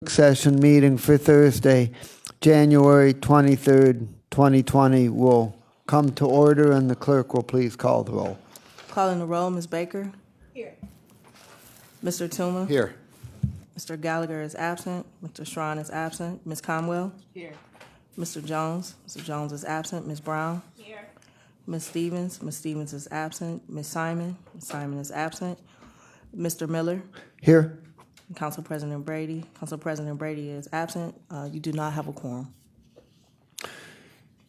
Session meeting for Thursday, January 23rd, 2020 will come to order, and the clerk will please call the roll. Calling the roll, Ms. Baker. Here. Mr. Tuma. Here. Mr. Gallagher is absent. Mr. Strawn is absent. Ms. Conwell. Here. Mr. Jones. Mr. Jones is absent. Ms. Brown. Here. Ms. Stevens. Ms. Stevens is absent. Ms. Simon. Ms. Simon is absent. Mr. Miller. Here. Council President Brady. Council President Brady is absent. You do not have a quorum.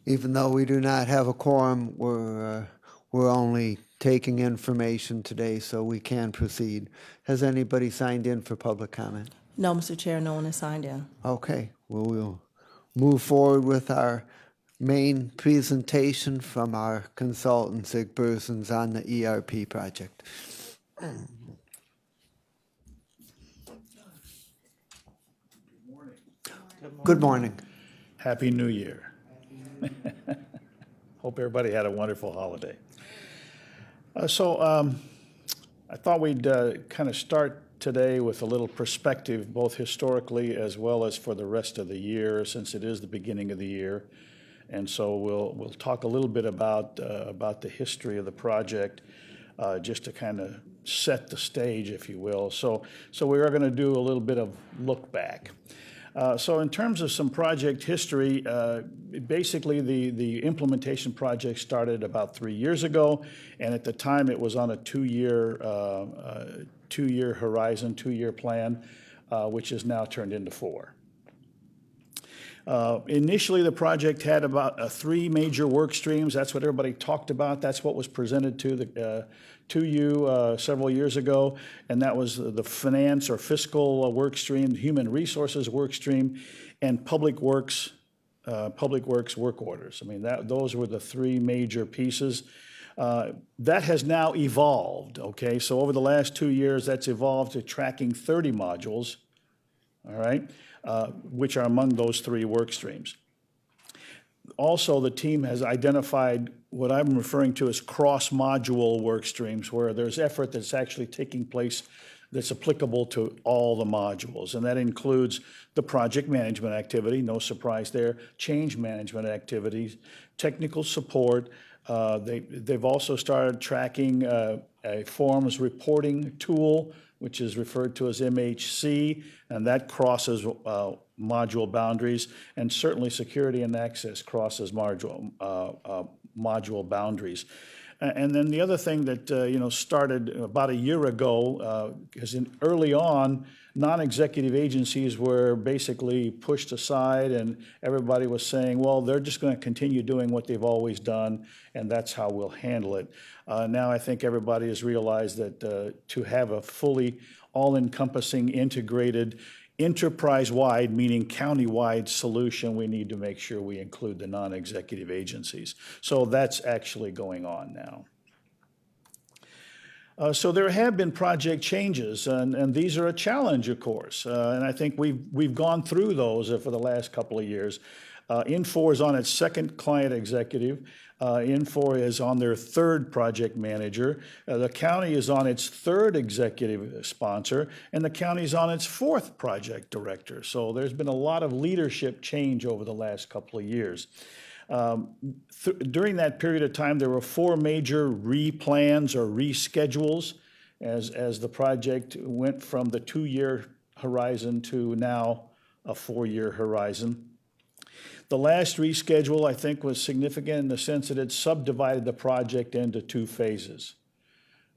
Even though we do not have a quorum, we're only taking information today, so we can proceed. Has anybody signed in for public comment? No, Mr. Chair, no one has signed in. Okay, well, we'll move forward with our main presentation from our consultant, Zig Bersons, on the ERP project. Good morning. Happy New Year. Hope everybody had a wonderful holiday. I thought we'd kind of start today with a little perspective, both historically as well as for the rest of the year, since it is the beginning of the year. And so we'll talk a little bit about the history of the project, just to kind of set the stage, if you will. So we are going to do a little bit of look back. So in terms of some project history, basically the implementation project started about 3 years ago, and at the time it was on a two-year horizon, two-year plan, which is now turned into 4. Initially, the project had about 3 major work streams. That's what everybody talked about. That's what was presented to you several years ago, and that was the finance or fiscal work stream, human resources work stream, and public works work orders. I mean, those were the 3 major pieces. That has now evolved, okay? So over the last 2 years, that's evolved to tracking 30 modules, all right, which are among those 3 work streams. Also, the team has identified what I'm referring to as cross-module work streams, where there's effort that's actually taking place that's applicable to all the modules. And that includes the project management activity, no surprise there, change management activities, technical support. They've also started tracking a forms reporting tool, which is referred to as MHC, and that crosses module boundaries, and certainly security and access crosses module boundaries. And then the other thing that started about a year ago, because early on, non-executive agencies were basically pushed aside, and everybody was saying, well, they're just going to continue doing what they've always done, and that's how we'll handle it. Now I think everybody has realized that to have a fully all-encompassing, integrated, enterprise-wide, meaning county-wide solution, we need to make sure we include the non-executive agencies. So that's actually going on now. So there have been project changes, and these are a challenge, of course. And I think we've gone through those for the last couple of years. Infor is on its 2nd client executive. Infor is on their 3rd project manager. The county is on its 3rd executive sponsor, and the county is on its 4th project director. So there's been a lot of leadership change over the last couple of years. During that period of time, there were 4 major replans or reschedules as the project went from the 2-year horizon to now a 4-year horizon. The last reschedule, I think, was significant in the sense that it subdivided the project into 2 phases.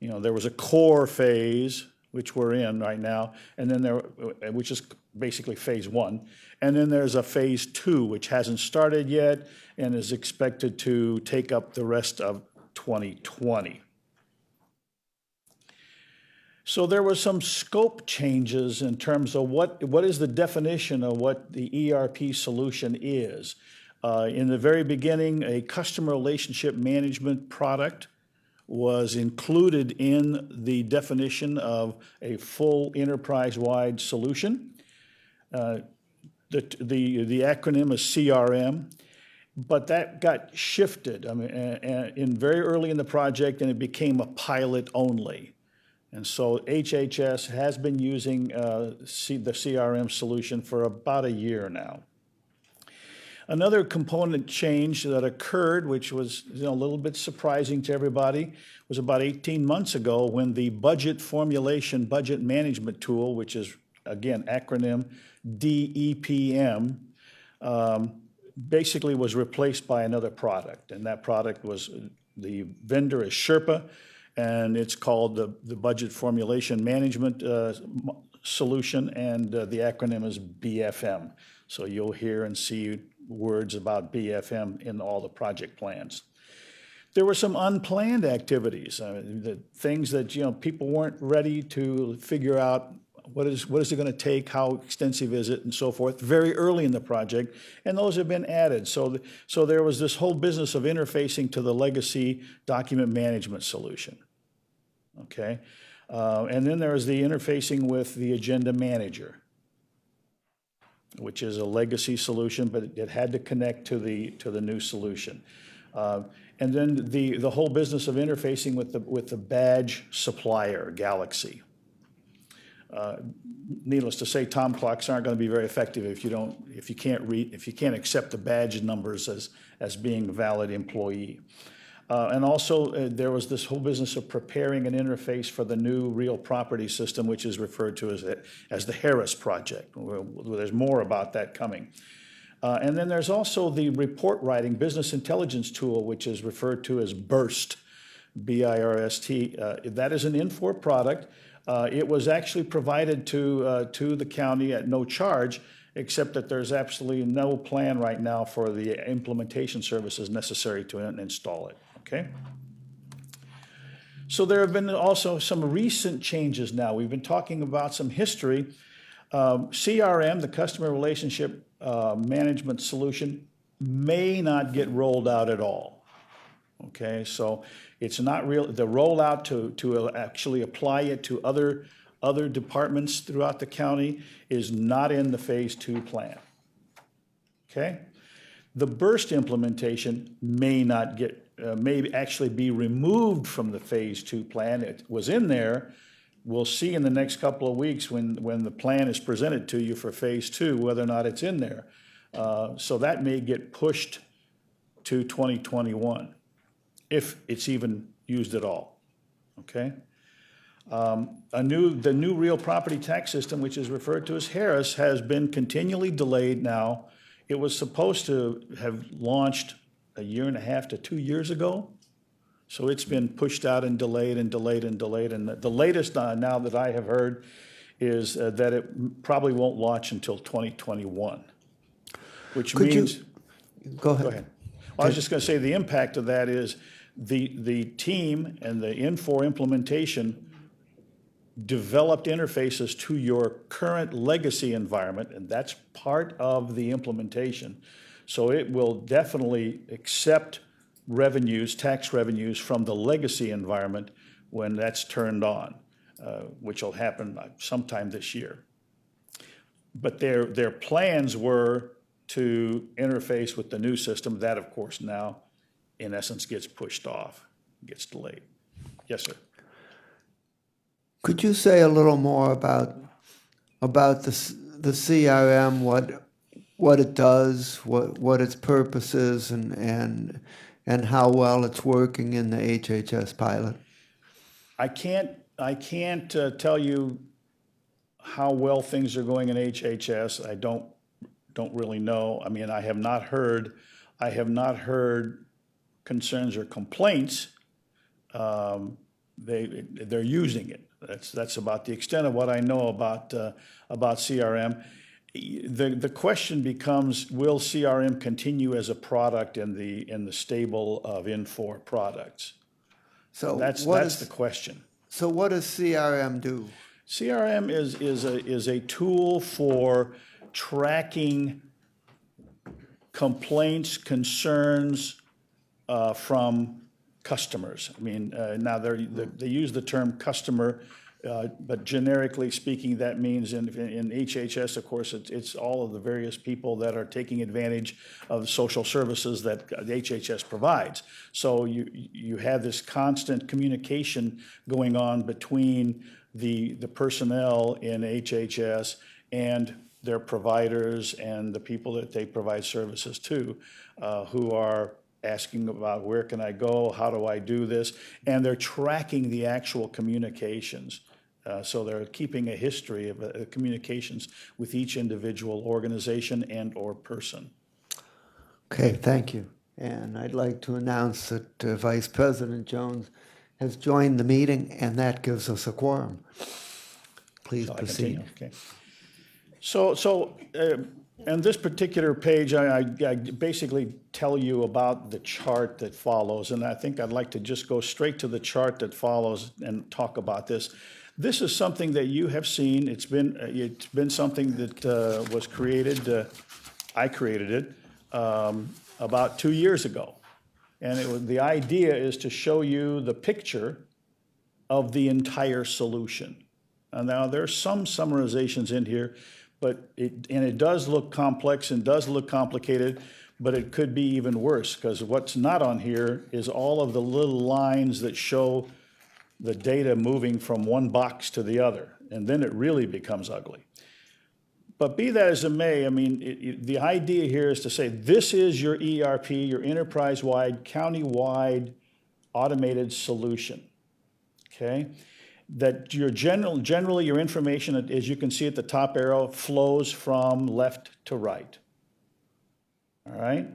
There was a core phase, which we're in right now, and then which is basically phase 1. And then there's a phase 2, which hasn't started yet and is expected to take up the rest of 2020. So there were some scope changes in terms of what is the definition of what the ERP solution is. In the very beginning, a customer relationship management product was included in the definition of a full enterprise-wide solution. The acronym is CRM, but that got shifted in very early in the project, and it became a pilot only. And so HHS has been using the CRM solution for about a year now. Another component change that occurred, which was a little bit surprising to everybody, was about 18 months ago when the budget formulation, budget management tool, which is, again, acronym DEPM, basically was replaced by another product. And that product was, the vendor is Sherpe, and it's called the Budget Formulation Management Solution, and the acronym is BFM. So you'll hear and see words about BFM in all the project plans. There were some unplanned activities, the things that people weren't ready to figure out what is it going to take, how extensive is it, and so forth, very early in the project, and those have been added. So there was this whole business of interfacing to the legacy document management solution. Okay, and then there was the interfacing with the agenda manager, which is a legacy solution, but it had to connect to the new solution. And then the whole business of interfacing with the badge supplier, Galaxy. Needless to say, time clocks aren't going to be very effective if you can't accept the badge numbers as being a valid employee. And also, there was this whole business of preparing an interface for the new real property system, which is referred to as the Harris Project. There's more about that coming. And then there's also the report writing business intelligence tool, which is referred to as BIRST, B-I-R-S-T. That is an Infor product. It was actually provided to the county at no charge, except that there's absolutely no plan right now for the implementation services necessary to install it. Okay? So there have been also some recent changes now. We've been talking about some history. CRM, the Customer Relationship Management Solution, may not get rolled out at all. Okay, so it's not real. The rollout to actually apply it to other departments throughout the county is not in the Phase 2 plan. Okay, the BIRST implementation may not get may actually be removed from the Phase 2 plan. It was in there. We'll see in the next couple of weeks when the plan is presented to you for Phase 2 whether or not it's in there. So that may get pushed to 2021 if it's even used at all. Okay. The new real property tax system, which is referred to as Harris, has been continually delayed now. It was supposed to have launched a year and a half to 2 years ago. So it's been pushed out and delayed and delayed and delayed. And the latest now that I have heard is that it probably won't launch until 2021, which means... Go ahead. Go ahead. Well, I was just going to say the impact of that is the team and the Infor implementation developed interfaces to your current legacy environment, and that's part of the implementation. So it will definitely accept revenues, tax revenues from the legacy environment when that's turned on, which will happen sometime this year. But their plans were to interface with the new system. That, of course, now, in essence, gets pushed off, gets delayed. Yes, sir. Could you say a little more about the CRM, what it does, what its purpose is, and how well it's working in the HHS pilot? I can't tell you how well things are going in HHS. I don't really know. I mean, I have not heard concerns or complaints. They're using it. That's about the extent of what I know about CRM. The question becomes, will CRM continue as a product in the stable of Infor products? So that's the question. So what does CRM do? CRM is a tool for tracking complaints, concerns from customers. I mean, now they use the term customer But generically speaking, that means in HHS, of course, it's all of the various people that are taking advantage of the social services that the HHS provides. So you have this constant communication going on between the personnel in HHS and their providers and the people that they provide services to, who are asking about where can I go, how do I do this, and they're tracking the actual communications. So they're keeping a history of communications with each individual organization and or person. Okay, thank you. And I'd like to announce that Vice President Jones has joined the meeting, and that gives us a quorum. Please Shall I proceed. continue? Okay. So on this particular page, I basically tell you about the chart that follows, and I think I'd like to just go straight to the chart that follows and talk about this. This is something that you have seen. It's been something that was created. I created it about 2 years ago, and the idea is to show you the picture of the entire solution. And now there's some summarizations in here, but it does look complex and does look complicated, but it could be even worse, because what's not on here is all of the little lines that show the data moving from one box to the other, and then it really becomes ugly. But be that as it may, I mean, the idea here is to say this is your ERP, your enterprise-wide, county-wide automated solution, okay? That your generally your information, as you can see at the top arrow, flows from left to right, all right?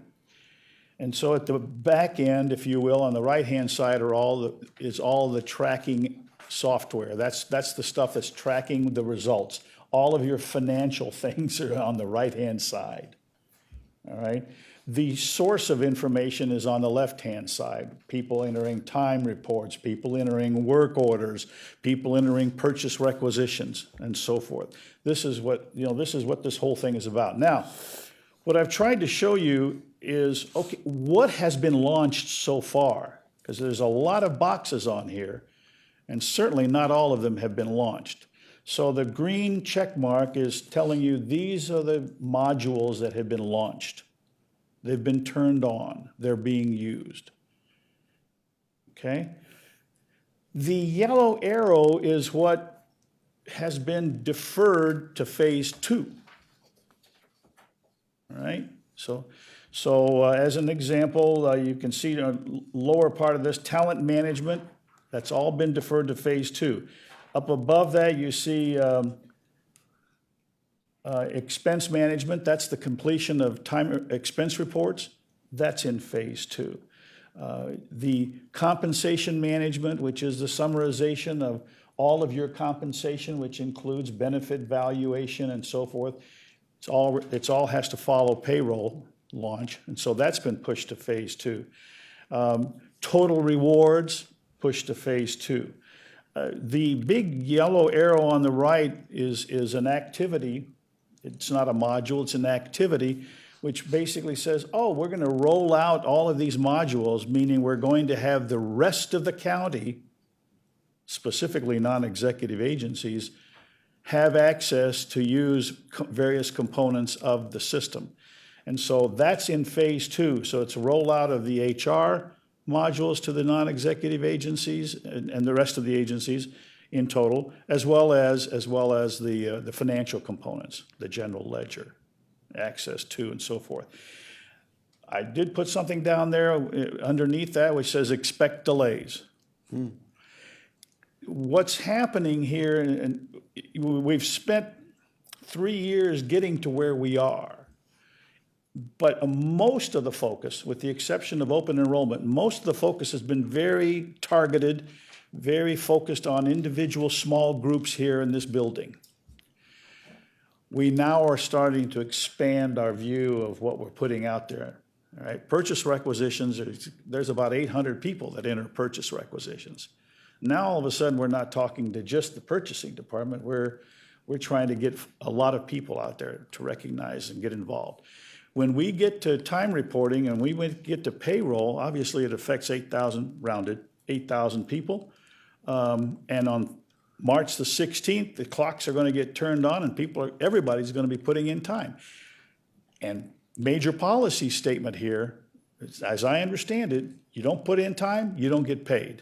And so at the back end, if you will, on the right-hand side is all the tracking software. That's the stuff that's tracking the results. All of your financial things are on the right-hand side, all right? The source of information is on the left-hand side. People entering time reports, people entering work orders, people entering purchase requisitions, and so forth. This is what this whole thing is about. Now, what I've tried to show you is, okay, what has been launched so far? Because there's a lot of boxes on here, and certainly not all of them have been launched. So the green check mark is telling you these are the modules that have been launched. They've been turned on. They're being used. Okay? The yellow arrow is what has been deferred to phase 2. All right? So as an example, you can see the lower part of this, talent management, that's all been deferred to phase 2. Up above that, you see expense management, that's the completion of time expense reports, that's in phase 2. The compensation management, which is the summarization of all of your compensation, which includes benefit valuation and so forth, it's all has to follow payroll launch, and so that's been pushed to phase 2. Total rewards, pushed to phase 2. The big yellow arrow on the right is an activity. It's not a module, it's an activity, which basically says, oh, we're going to roll out all of these modules, meaning we're going to have the rest of the county, specifically non-executive agencies, have access to use various components of the system. And so that's in phase 2. So it's a rollout of the HR modules to the non-executive agencies and the rest of the agencies in total, as well as the financial components, the general ledger, access to, and so forth. I did put something down there underneath that which says expect delays. What's happening here, and we've spent 3 years getting to where we are, but most of the focus, with the exception of open enrollment, most of the focus has been very targeted, very focused on individual small groups here in this building. We now are starting to expand our view of what we're putting out there. All right, purchase requisitions, there's about 800 people that enter purchase requisitions. Now all of a sudden we're not talking to just the purchasing department, we're trying to get a lot of people out there to recognize and get involved. When we get to time reporting and we get to payroll, obviously it affects 8,000 rounded, 8,000 people. And on March the 16th, the clocks are going to get turned on and everybody's going to be putting in time. And major policy statement here, as I understand it, you don't put in time, you don't get paid.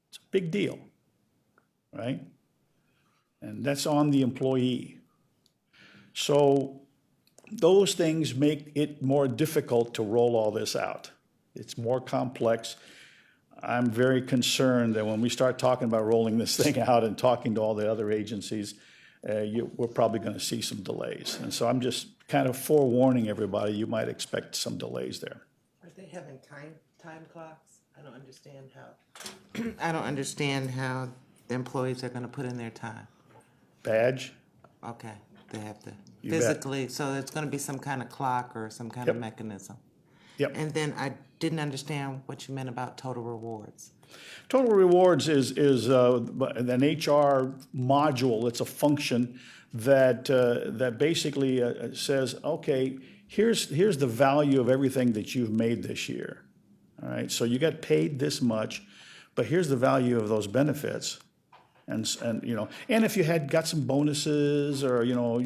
It's a big deal, right? And that's on the employee. So those things make it more difficult to roll all this out. It's more complex. I'm very concerned that when we start talking about rolling this thing out and talking to all the other agencies, we're probably going to see some delays. And so I'm just kind of forewarning everybody, you might expect some delays there. Are they having time clocks? I don't understand how. I don't understand how the employees are going to put in their time. Badge? Okay, they have to You bet. physically. So it's going to be some kind of clock or some kind of mechanism. Yep. And then I didn't understand what you meant about total rewards. Total rewards is an HR module. It's a function that basically says, okay, here's the value of everything that you've made this year. All right, so you got paid this much, but here's the value of those benefits. And if you got some bonuses or,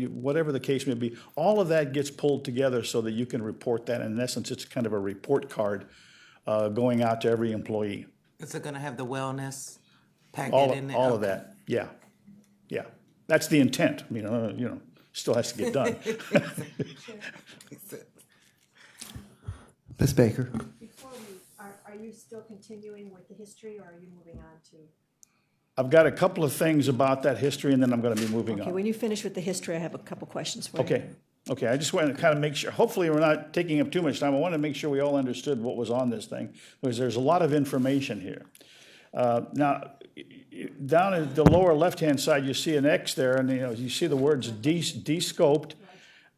whatever the case may be, all of that gets pulled together so that you can report that. In essence, it's kind of a report card going out to every employee. Is it going to have the wellness packet in there? All of that, yeah. That's the intent. Still has to get done. Ms. Baker? Before are you still continuing with the history, or are you moving on to? I've got a couple of things about that history, and then I'm going to be moving Okay, on. when you finish with the history, I have a couple questions for you. Okay, I just want to kind of make sure, hopefully we're not taking up too much time. I want to make sure we all understood what was on this thing, because there's a lot of information here. Now, down at the lower left-hand side, you see an X there, and you see the words de-scoped,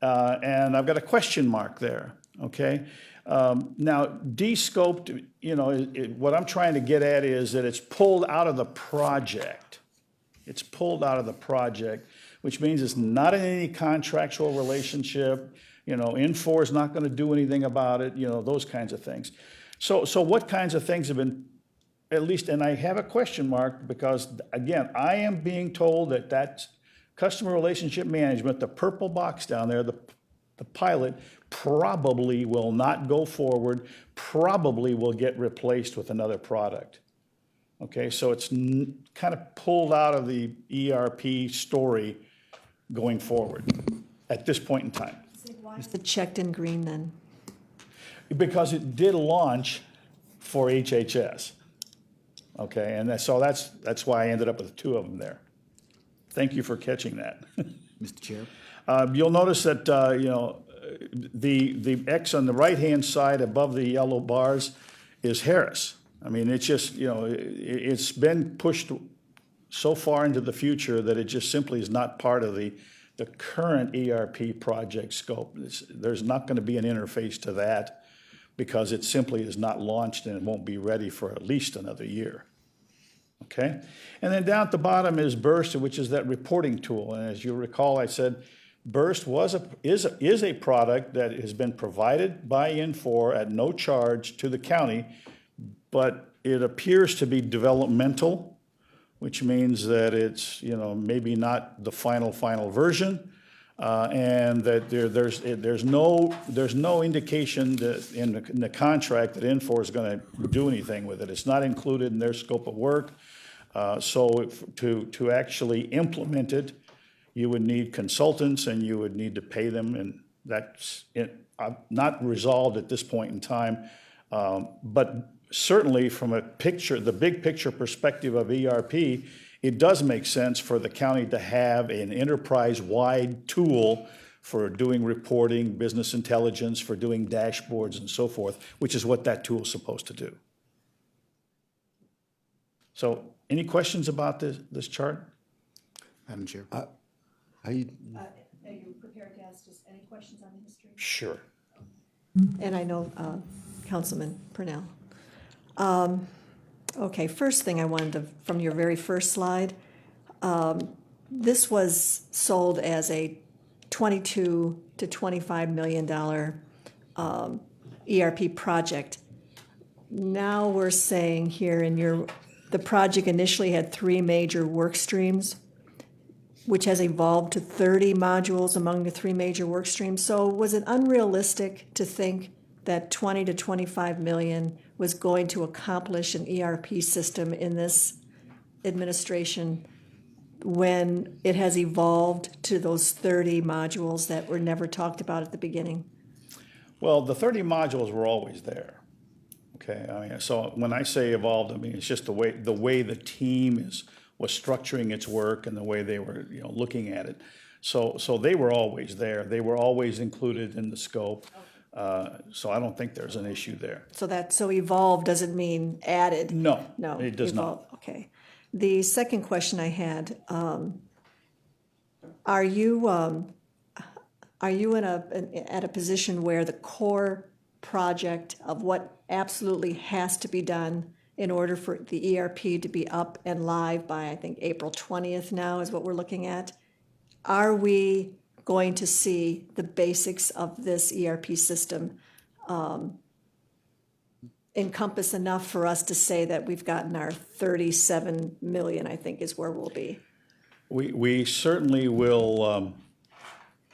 and I've got a question mark there, okay? Now, de-scoped, what I'm trying to get at is that it's pulled out of the project. It's pulled out of the project, which means it's not in any contractual relationship. Infor is not going to do anything about it, those kinds of things. So what kinds of things have been, at least, and I have a question mark because, again, I am being told that that's customer relationship management, the purple box down there, the pilot, probably will not go forward, probably will get replaced with another product. Okay, so it's kind of pulled out of the ERP story going forward at this point in time. Why is it checked in green then? Because it did launch for HHS. Okay, and so that's why I ended up with two of them there. Thank you for catching that. Mr. Chair? You'll notice that, the X on the right-hand side above the yellow bars is Harris. I mean, it's just, it's been pushed so far into the future that it just simply is not part of the current ERP project scope. There's not going to be an interface to that because it simply is not launched and it won't be ready for at least another year. Okay? And then down at the bottom is Burst, which is that reporting tool. And as you recall, I said Burst is a product that has been provided by Infor at no charge to the county, but it appears to be developmental, which means that it's maybe not the final version, and that there's no indication that in the contract that Infor is going to do anything with it. It's not included in their scope of work. So to actually implement it, you would need consultants and you would need to pay them, and that's not resolved at this point in time. But certainly from the big picture perspective of ERP, it does make sense for the county to have an enterprise-wide tool for doing reporting, business intelligence, for doing dashboards and so forth, which is what that tool is supposed to do. So any questions about this chart? Madam Chair? Are you prepared to ask us any questions on the history? Sure. And I know Councilman Purnell. Okay, first thing I wanted to, from your very first slide, this was sold as a $22 to $25 million ERP project. Now we're saying here in your the project initially had 3 major work streams, which has evolved to 30 modules among the 3 major work streams. So was it unrealistic to think that 20 to 25 million was going to accomplish an ERP system in this administration when it has evolved to those 30 modules that were never talked about at the beginning? Well, the 30 modules were always there. Okay, I mean, so when I say evolved, I mean, it's just the way the team was structuring its work and the way they were, looking at it. So they were always there. They were always included in the scope. So I don't think there's an issue there. So evolved doesn't mean added? No, No. it does evolved, not. okay. The second question I had, are you at a position where the core project of what absolutely has to be done in order for the ERP to be up and live by, I think, April 20th now is what we're looking at? Are we going to see the basics of this ERP system encompass enough for us to say that we've gotten our 37 million, I think is where we'll be? We certainly will.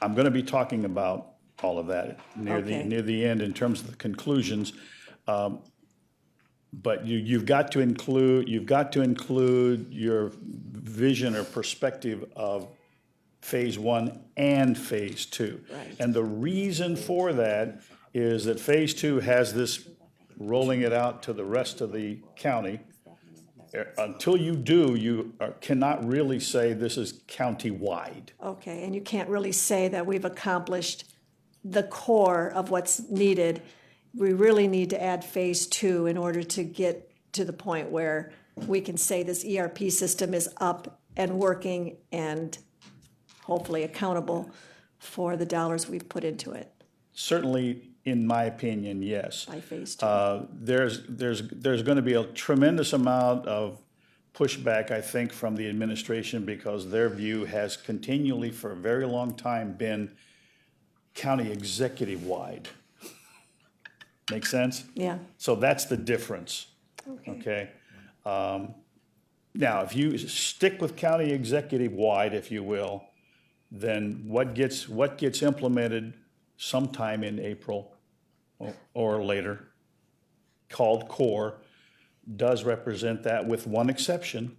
I'm going to be talking about all of that near the end in terms of the conclusions. But you've got to include your vision or perspective of phase 1 and phase 2. Right. And the reason for that is that phase 2 has this rolling it out to the rest of the county. Until you do, cannot really say this is county-wide. Okay, and you can't really say that we've accomplished the core of what's needed. We really need to add phase 2 in order to get to the point where we can say this ERP system is up and working and hopefully accountable for the dollars we've put into it Certainly, in my opinion, yes. by phase 2. There's going to be a tremendous amount of pushback, I think, from the administration because their view has continually, for a very long time, been county executive-wide. Make sense? Yeah, So that's the difference, okay? Now, if you stick with county executive-wide, if you will, then what gets implemented sometime in April or later, called core, does represent that with one exception,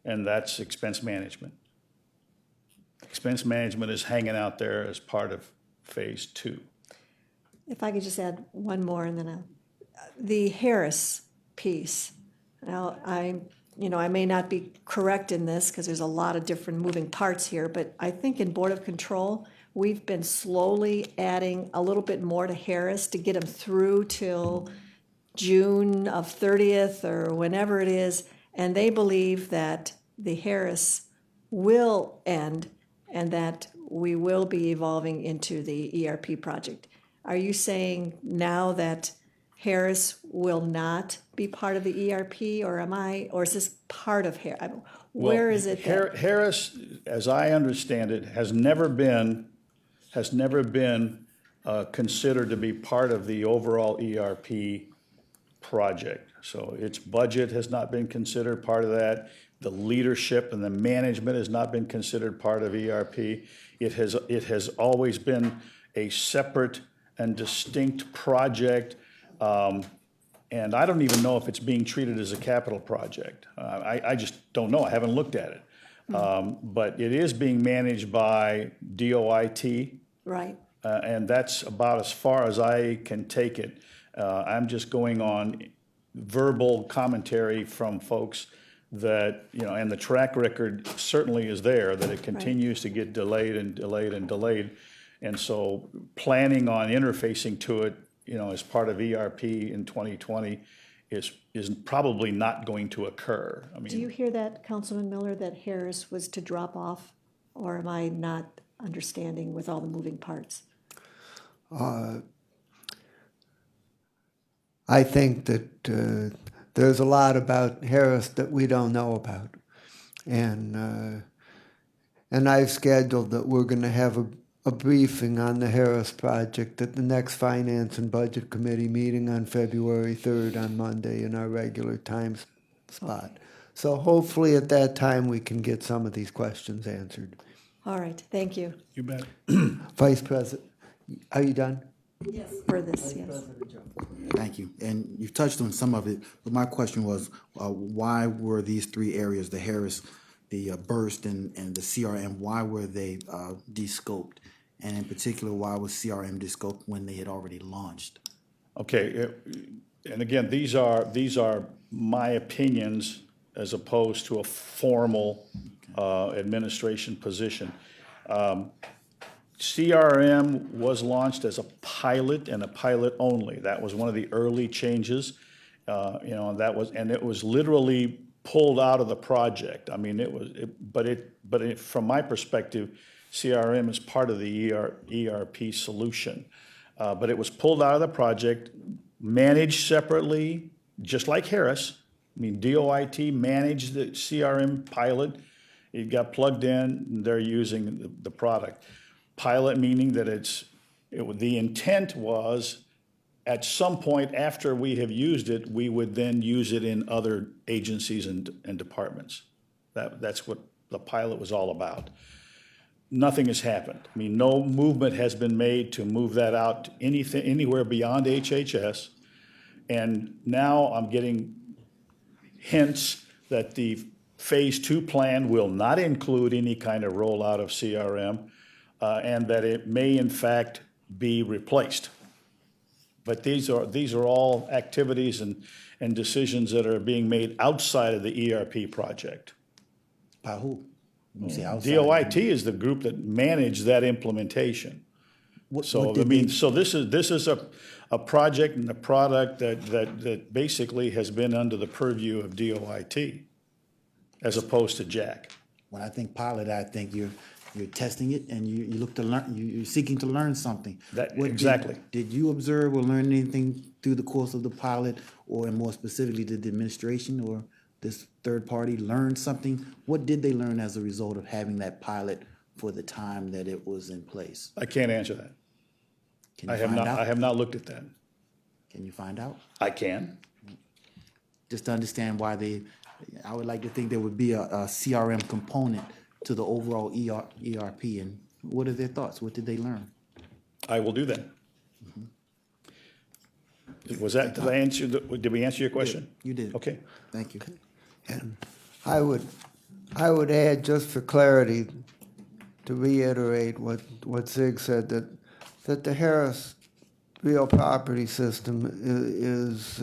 and that's expense management. Expense management is hanging out there as part of phase 2. if I could just add one more and then the Harris piece. Now, I may not be correct in this because there's a lot of different moving parts here, but I think in Board of Control, we've been slowly adding a little bit more to Harris to get them through till June of 30th or whenever it is, and they believe that the Harris will end and that we will be evolving into the ERP project. Are you saying now that Harris will not be part of the ERP, or is this part of Harris? Where is it? Harris, as I understand it, has never been considered to be part of the overall ERP project. So its budget has not been considered part of that. The leadership and the management has not been considered part of ERP. It has always been a separate and distinct project. And I don't even know if it's being treated as a capital project. I just don't know. I haven't looked at it. But it is being managed by DOIT. Right. And that's about as far as I can take it. I'm just going on verbal commentary from folks that, and the track record certainly is there, that it continues to get delayed and delayed and delayed. And so planning on interfacing to it, as part of ERP in 2020 is probably not going to occur. I mean, Do you hear that, Councilman Miller, that Harris was to drop off? Or am I not understanding with all the moving parts? I think that there's a lot about Harris that we don't know about. And I've scheduled that we're going to have a briefing on the Harris project at the next Finance and Budget Committee meeting on February 3rd on Monday in our regular time spot. So hopefully at that time, we can get some of these questions answered. All right, thank you. You bet. Vice President, are you done? Yes. For this, yes. Thank you. And you've touched on some of it, but my question was, why were these three areas, the Harris, the Burst, and the CRM, why were they de-scoped? And in particular, why was CRM de-scoped when they had already launched? Okay, and again, these are my opinions as opposed to a formal administration position. CRM was launched as a pilot and a pilot only. That was one of the early changes, and it was literally pulled out of the project. I mean, from my perspective, CRM is part of the ERP solution. But it was pulled out of the project, managed separately, just like Harris. I mean, DOIT managed the CRM pilot. It got plugged in, and they're using the product. Pilot meaning that the intent was at some point after we have used it, we would then use it in other agencies and departments. That's what the pilot was all about. Nothing has happened. I mean, no movement has been made to move that out anywhere beyond HHS. And now I'm getting hints that the phase 2 plan will not include any kind of rollout of CRM, and that it may in fact be replaced. But these are all activities and decisions that are being made outside of the ERP project. By who? When you say outside, DOIT is the group that managed that implementation. what So, I did mean, they- so this is a project and a product that basically has been under the purview of DOIT as opposed to Jack. when I think pilot, I think you're testing it and you look to learn, you're seeking to learn something. Exactly. Did you observe or learn anything through the course of the pilot, or more specifically, did the administration or this third party learn something? What did they learn as a result of having that pilot for the time that it was in place? I can't answer that. Can you I have find not, out? I have not looked at that. Can you find out? I can. Just to understand why I would like to think there would be a CRM component to the overall ERP, and what are their thoughts? What did they learn? I will do that. Was that, did we answer your question? You did. Okay. Thank you. And I would add, just for clarity, to reiterate what Zig said, that the Harris real property system is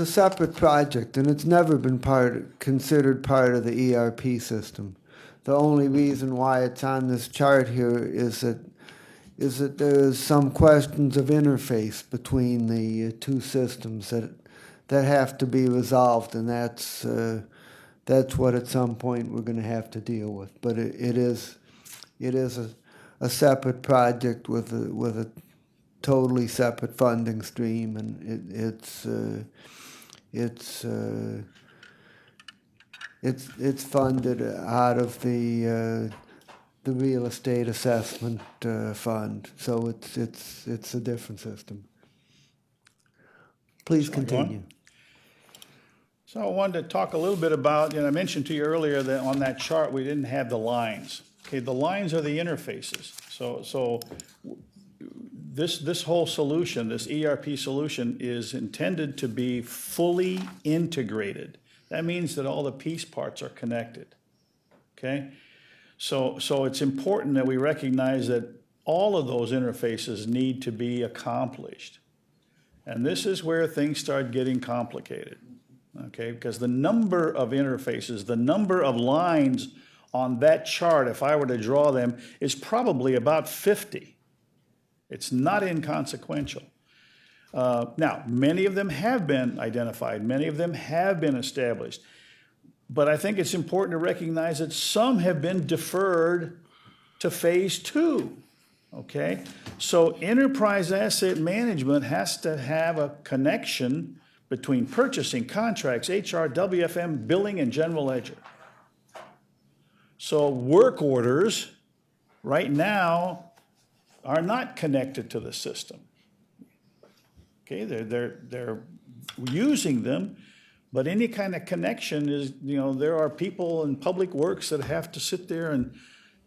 a separate project, and it's never been considered part of the ERP system. The only reason why it's on this chart here is that there's some questions of interface between the two systems that have to be resolved, and that's what at some point we're going to have to deal with. But it is a separate project with a totally separate funding stream, and it's funded out of the real estate assessment fund. So it's a different system. Please Shall I go on? continue. So I wanted to talk a little bit about, I mentioned to you earlier that on that chart, we didn't have the lines. Okay, the lines are the interfaces. So this whole solution, this ERP solution, is intended to be fully integrated. That means that all the piece parts are connected, okay? So it's important that we recognize that all of those interfaces need to be accomplished. And this is where things start getting complicated, okay? Because the number of interfaces, the number of lines on that chart, if I were to draw them, is probably about 50. It's not inconsequential. Now, many of them have been identified, many of them have been established, but I think it's important to recognize that some have been deferred to phase 2, okay? So enterprise asset management has to have a connection between purchasing, contracts, HR, WFM, billing, and general ledger. So work orders right now are not connected to the system. Okay, they're using them, But any kind of connection is, there are people in public works that have to sit there and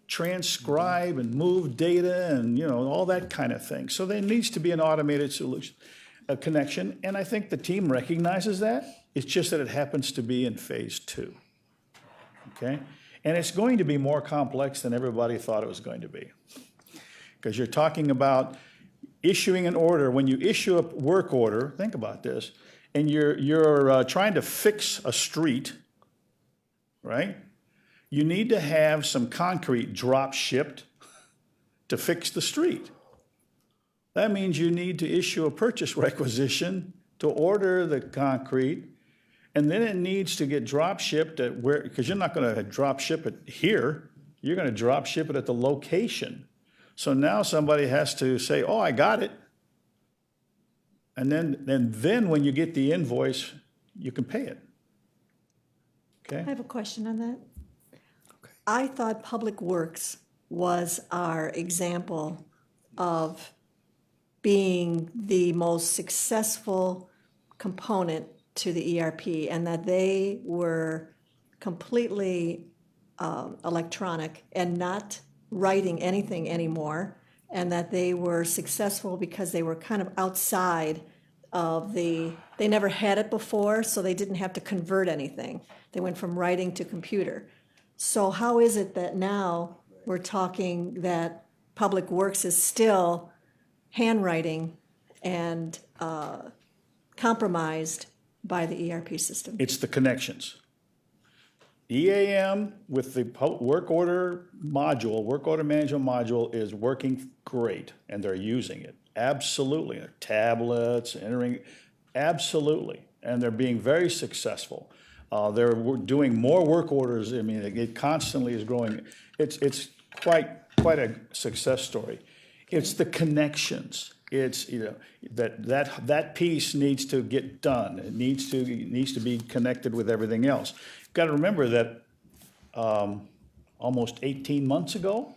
transcribe and move data and, all that kind of thing. So there needs to be an automated solution, a connection, and I think the team recognizes that. It's just that it happens to be in phase 2, okay? And it's going to be more complex than everybody thought it was going to be. Because you're talking about issuing an order. When you issue a work order, think about this, and you're trying to fix a street, right? You need to have some concrete drop shipped to fix the street. That means you need to issue a purchase requisition to order the concrete, and then it needs to get drop shipped at where, because you're not going to drop ship it here, you're going to drop ship it at the location. So now somebody has to say, oh, I got it. And then when you get the invoice, you can pay it. Okay? I have a question on that. I thought Public Works was our example of being the most successful component to the ERP, and that they were completely electronic and not writing anything anymore, and that they were successful because they were kind of outside of they never had it before, so they didn't have to convert anything. They went from writing to computer. So how is it that now we're talking that Public Works is still handwriting and compromised by the ERP system? It's the connections. EAM with the work order module, work order management module is working great, and they're using it. Absolutely. Tablets, entering, absolutely. And they're being very successful. They're doing more work orders. I mean, it constantly is growing. It's quite a success story. It's the connections. It's that piece needs to get done. It needs to be connected with everything else. You've got to remember that almost 18 months ago,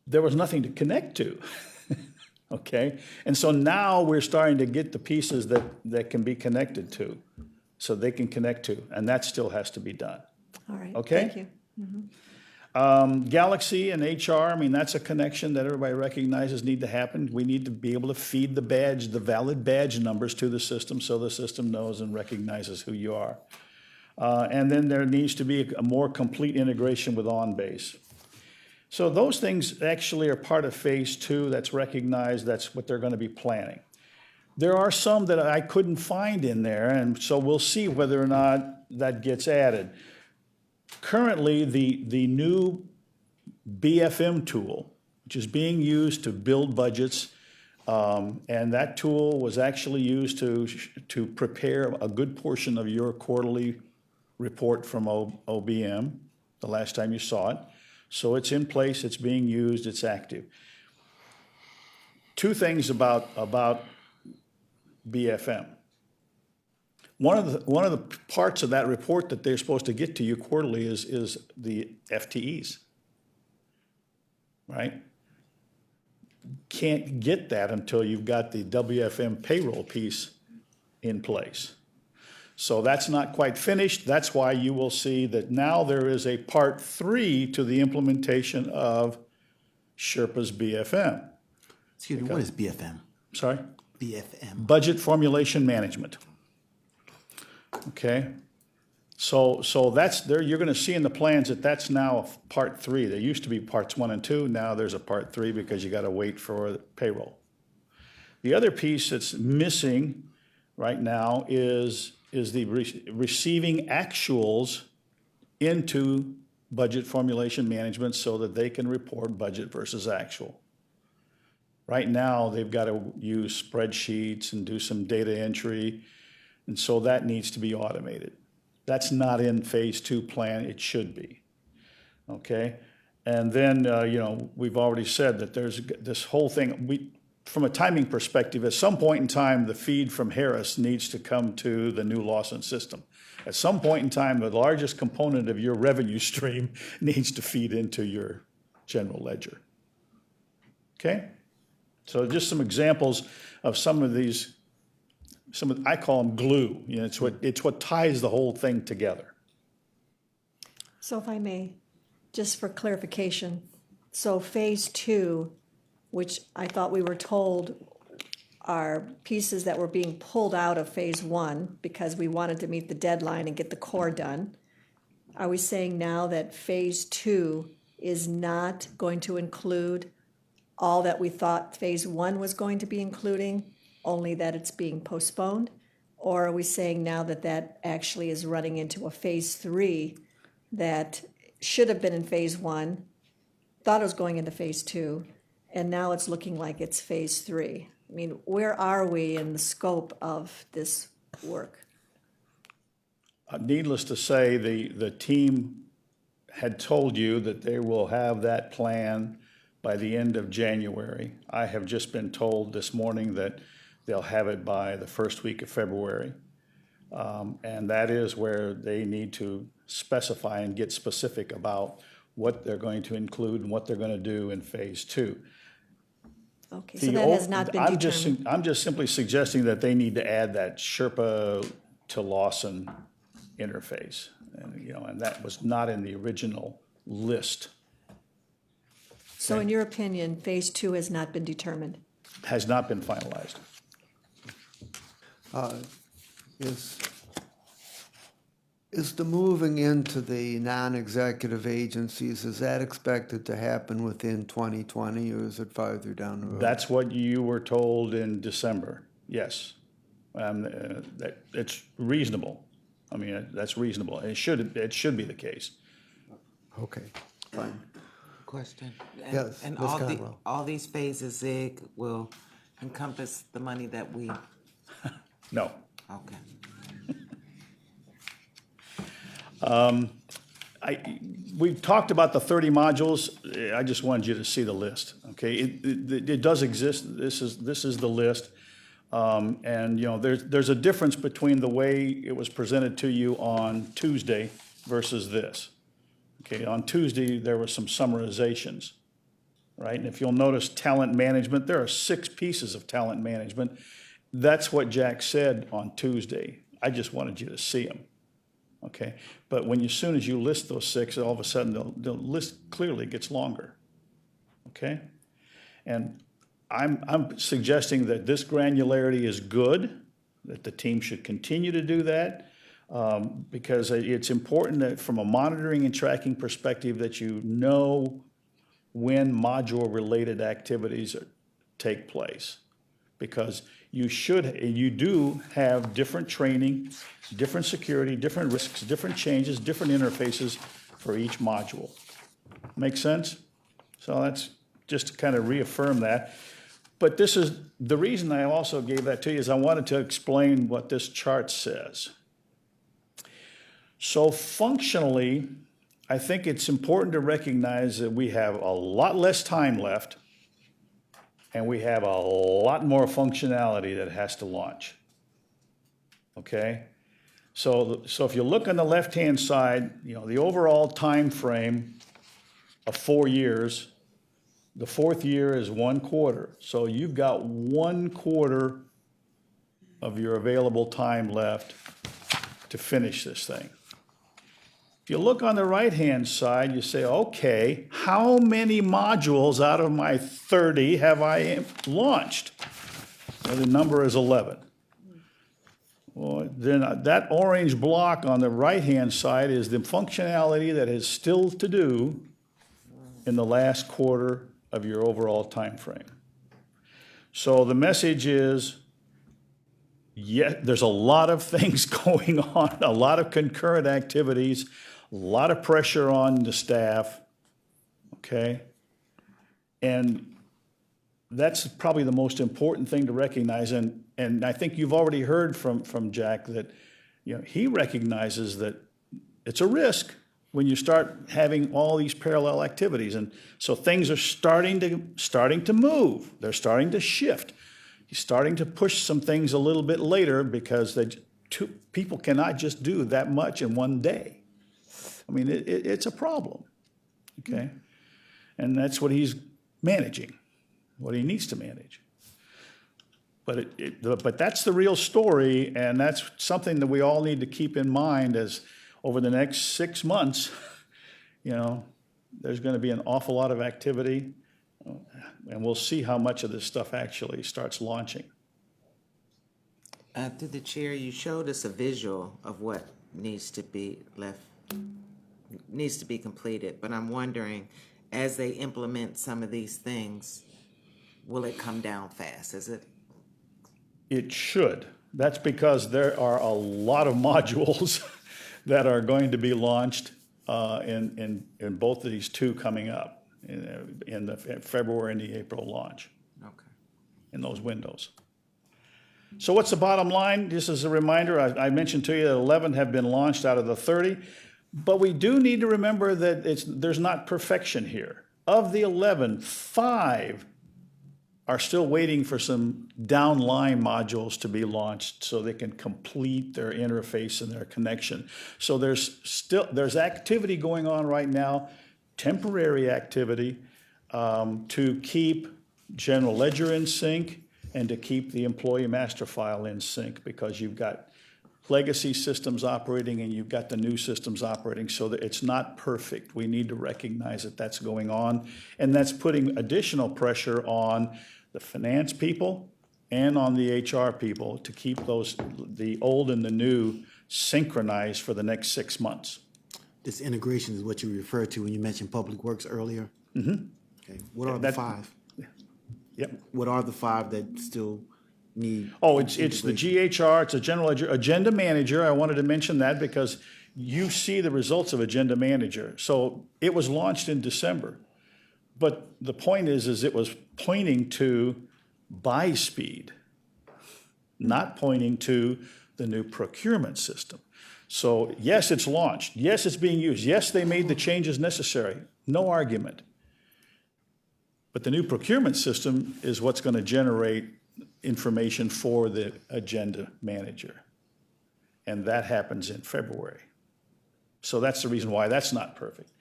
there was nothing to connect to. Okay, and so now we're starting to get the pieces that can be connected to. So they can connect to, and that still has to be done. All right, Okay? thank you. Galaxy and HR, I mean, that's a connection that everybody recognizes need to happen. We need to be able to feed the valid badge numbers to the system so the system knows and recognizes who you are. And then there needs to be a more complete integration with OnBase. So those things actually are part of phase 2 that's recognized. That's what they're going to be planning. There are some that I couldn't find in there, and so we'll see whether or not that gets added. Currently, the new BFM tool, which is being used to build budgets, and that tool was actually used to prepare a good portion of your quarterly report from OBM the last time you saw it. So it's in place, it's being used, it's active. Two things about BFM. One of the parts of that report that they're supposed to get to you quarterly is the FTEs, right? Can't get that until you've got the WFM payroll piece in place. So that's not quite finished. That's why you will see that now there is a part 3 to the implementation of Sherpe's BFM. Excuse me, what is BFM? Sorry? BFM. Budget Formulation Management. Okay? So that's there. You're going to see in the plans that that's now part 3. There used to be parts 1 and 2. Now there's a part 3 because you got to wait for payroll. The other piece that's missing right now is the receiving actuals into budget formulation management so that they can report budget versus actual. Right now, they've got to use spreadsheets and do some data entry, and so that needs to be automated. That's not in phase 2 plan. It should be. Okay? And then, we've already said that there's this whole thing. From a timing perspective, at some point in time, the feed from Harris needs to come to the new Lawson system. At some point in time, the largest component of your revenue stream needs to feed into your general ledger. Okay? So just some examples of some of these I call them glue. You know, it's what ties the whole thing together. So if I may, just for clarification, so phase two, which I thought we were told are pieces that were being pulled out of phase one because we wanted to meet the deadline and get the core done. Are we saying now that phase two is not going to include all that we thought phase one was going to be including, only that it's being postponed? Or are we saying now that that actually is running into a phase three that should have been in phase one, thought it was going into phase two, and now it's looking like it's phase three? I mean, where are we in the scope of this work? Needless to say, the team had told you that they will have that plan by the end of January. I have just been told this morning that they'll have it by the first week of February. And that is where they need to specify and get specific about what they're going to include and what they're going to do in phase two. Okay, so that has not been determined. I'm just simply suggesting that they need to add that Sherpe to Lawson interface. And, you know, and that was not in the original list. So in your opinion, phase two has not been determined? Has not been finalized. Is the moving into the non-executive agencies, is that expected to happen within 2020, or is it farther down the road? That's what you were told in December, yes. It's reasonable. I mean, that's reasonable. It should be the case. Okay, fine. Question. Yes, And Ms. Conwell. all these phases, Zig, will encompass the money that we, No. okay. We talked about the 30 modules. I just wanted you to see the list, okay? It does exist. This is the list. And, you know, there's a difference between the way it was presented to you on Tuesday versus this. Okay, on Tuesday, there were some summarizations, right? And if you'll notice talent management, there are 6 pieces of talent management. That's what Jack said on Tuesday. I just wanted you to see them, okay? But as soon as you list those 6, all of a sudden the list clearly gets longer, okay? And I'm suggesting that this granularity is good, that the team should continue to do that, because it's important that from a monitoring and tracking perspective that you know when module-related activities take place. Because you do have different training, different security, different risks, different changes, different interfaces for each module. Make sense? So that's just to kind of reaffirm that. But this is, the reason I also gave that to you is I wanted to explain what this chart says. So functionally, I think it's important to recognize that we have a lot less time left and we have a lot more functionality that has to launch, okay? So if you look on the left-hand side, you know, the overall time frame of 4 years, the 4th year is 1 quarter. So you've got 1 quarter of your available time left to finish this thing. If you look on the right-hand side, you say, okay, how many modules out of my 30 have I launched? Well, the number is 11. Well, then that orange block on the right-hand side is the functionality that is still to do in the last quarter of your overall time frame. So the message is, yeah, there's a lot of things going on, a lot of concurrent activities, a lot of pressure on the staff, okay? And that's probably the most important thing to recognize. And I think you've already heard from Jack that, you know, he recognizes that it's a risk when you start having all these parallel activities. And so things are starting to move. They're starting to shift. He's starting to push some things a little bit later because people cannot just do that much in one day. I mean, it's a problem, okay? And that's what he's managing, what he needs to manage. But that's the real story, and that's something that we all need to keep in mind as over the next 6 months, there's going to be an awful lot of activity, and we'll see how much of this stuff actually starts launching. Through the chair, you showed us a visual of what needs to be completed, but I'm wondering, as they implement some of these things, will it come down fast? Is it? It should. That's because there are a lot of modules that are going to be launched in both of these two coming up in the February and the April launch Okay. in those windows. So what's the bottom line? Just as a reminder, I mentioned to you that 11 have been launched out of the 30, but we do need to remember that there's not perfection here. Of the 11, 5 are still waiting for some downline modules to be launched so they can complete their interface and their connection. So there's activity going on right now, temporary activity, to keep general ledger in sync and to keep the employee master file in sync, because you've got legacy systems operating and you've got the new systems operating, so that it's not perfect. We need to recognize that that's going on, and that's putting additional pressure on the finance people and on the HR people to keep the old and the new synchronized for the next 6 months. This integration is what you referred to when you mentioned Public Works earlier? Mm-hmm. Okay, what are the 5? Yep. What are the 5 that still need? Oh, it's the GHR, it's a general agenda manager. I wanted to mention that because you see the results of agenda manager. So it was launched in December, but the point is it was pointing to buy speed, not pointing to the new procurement system. So yes, it's launched. Yes, it's being used. Yes, they made the changes necessary. No argument. But the new procurement system is what's going to generate information for the agenda manager. And that happens in February. So that's the reason why that's not perfect.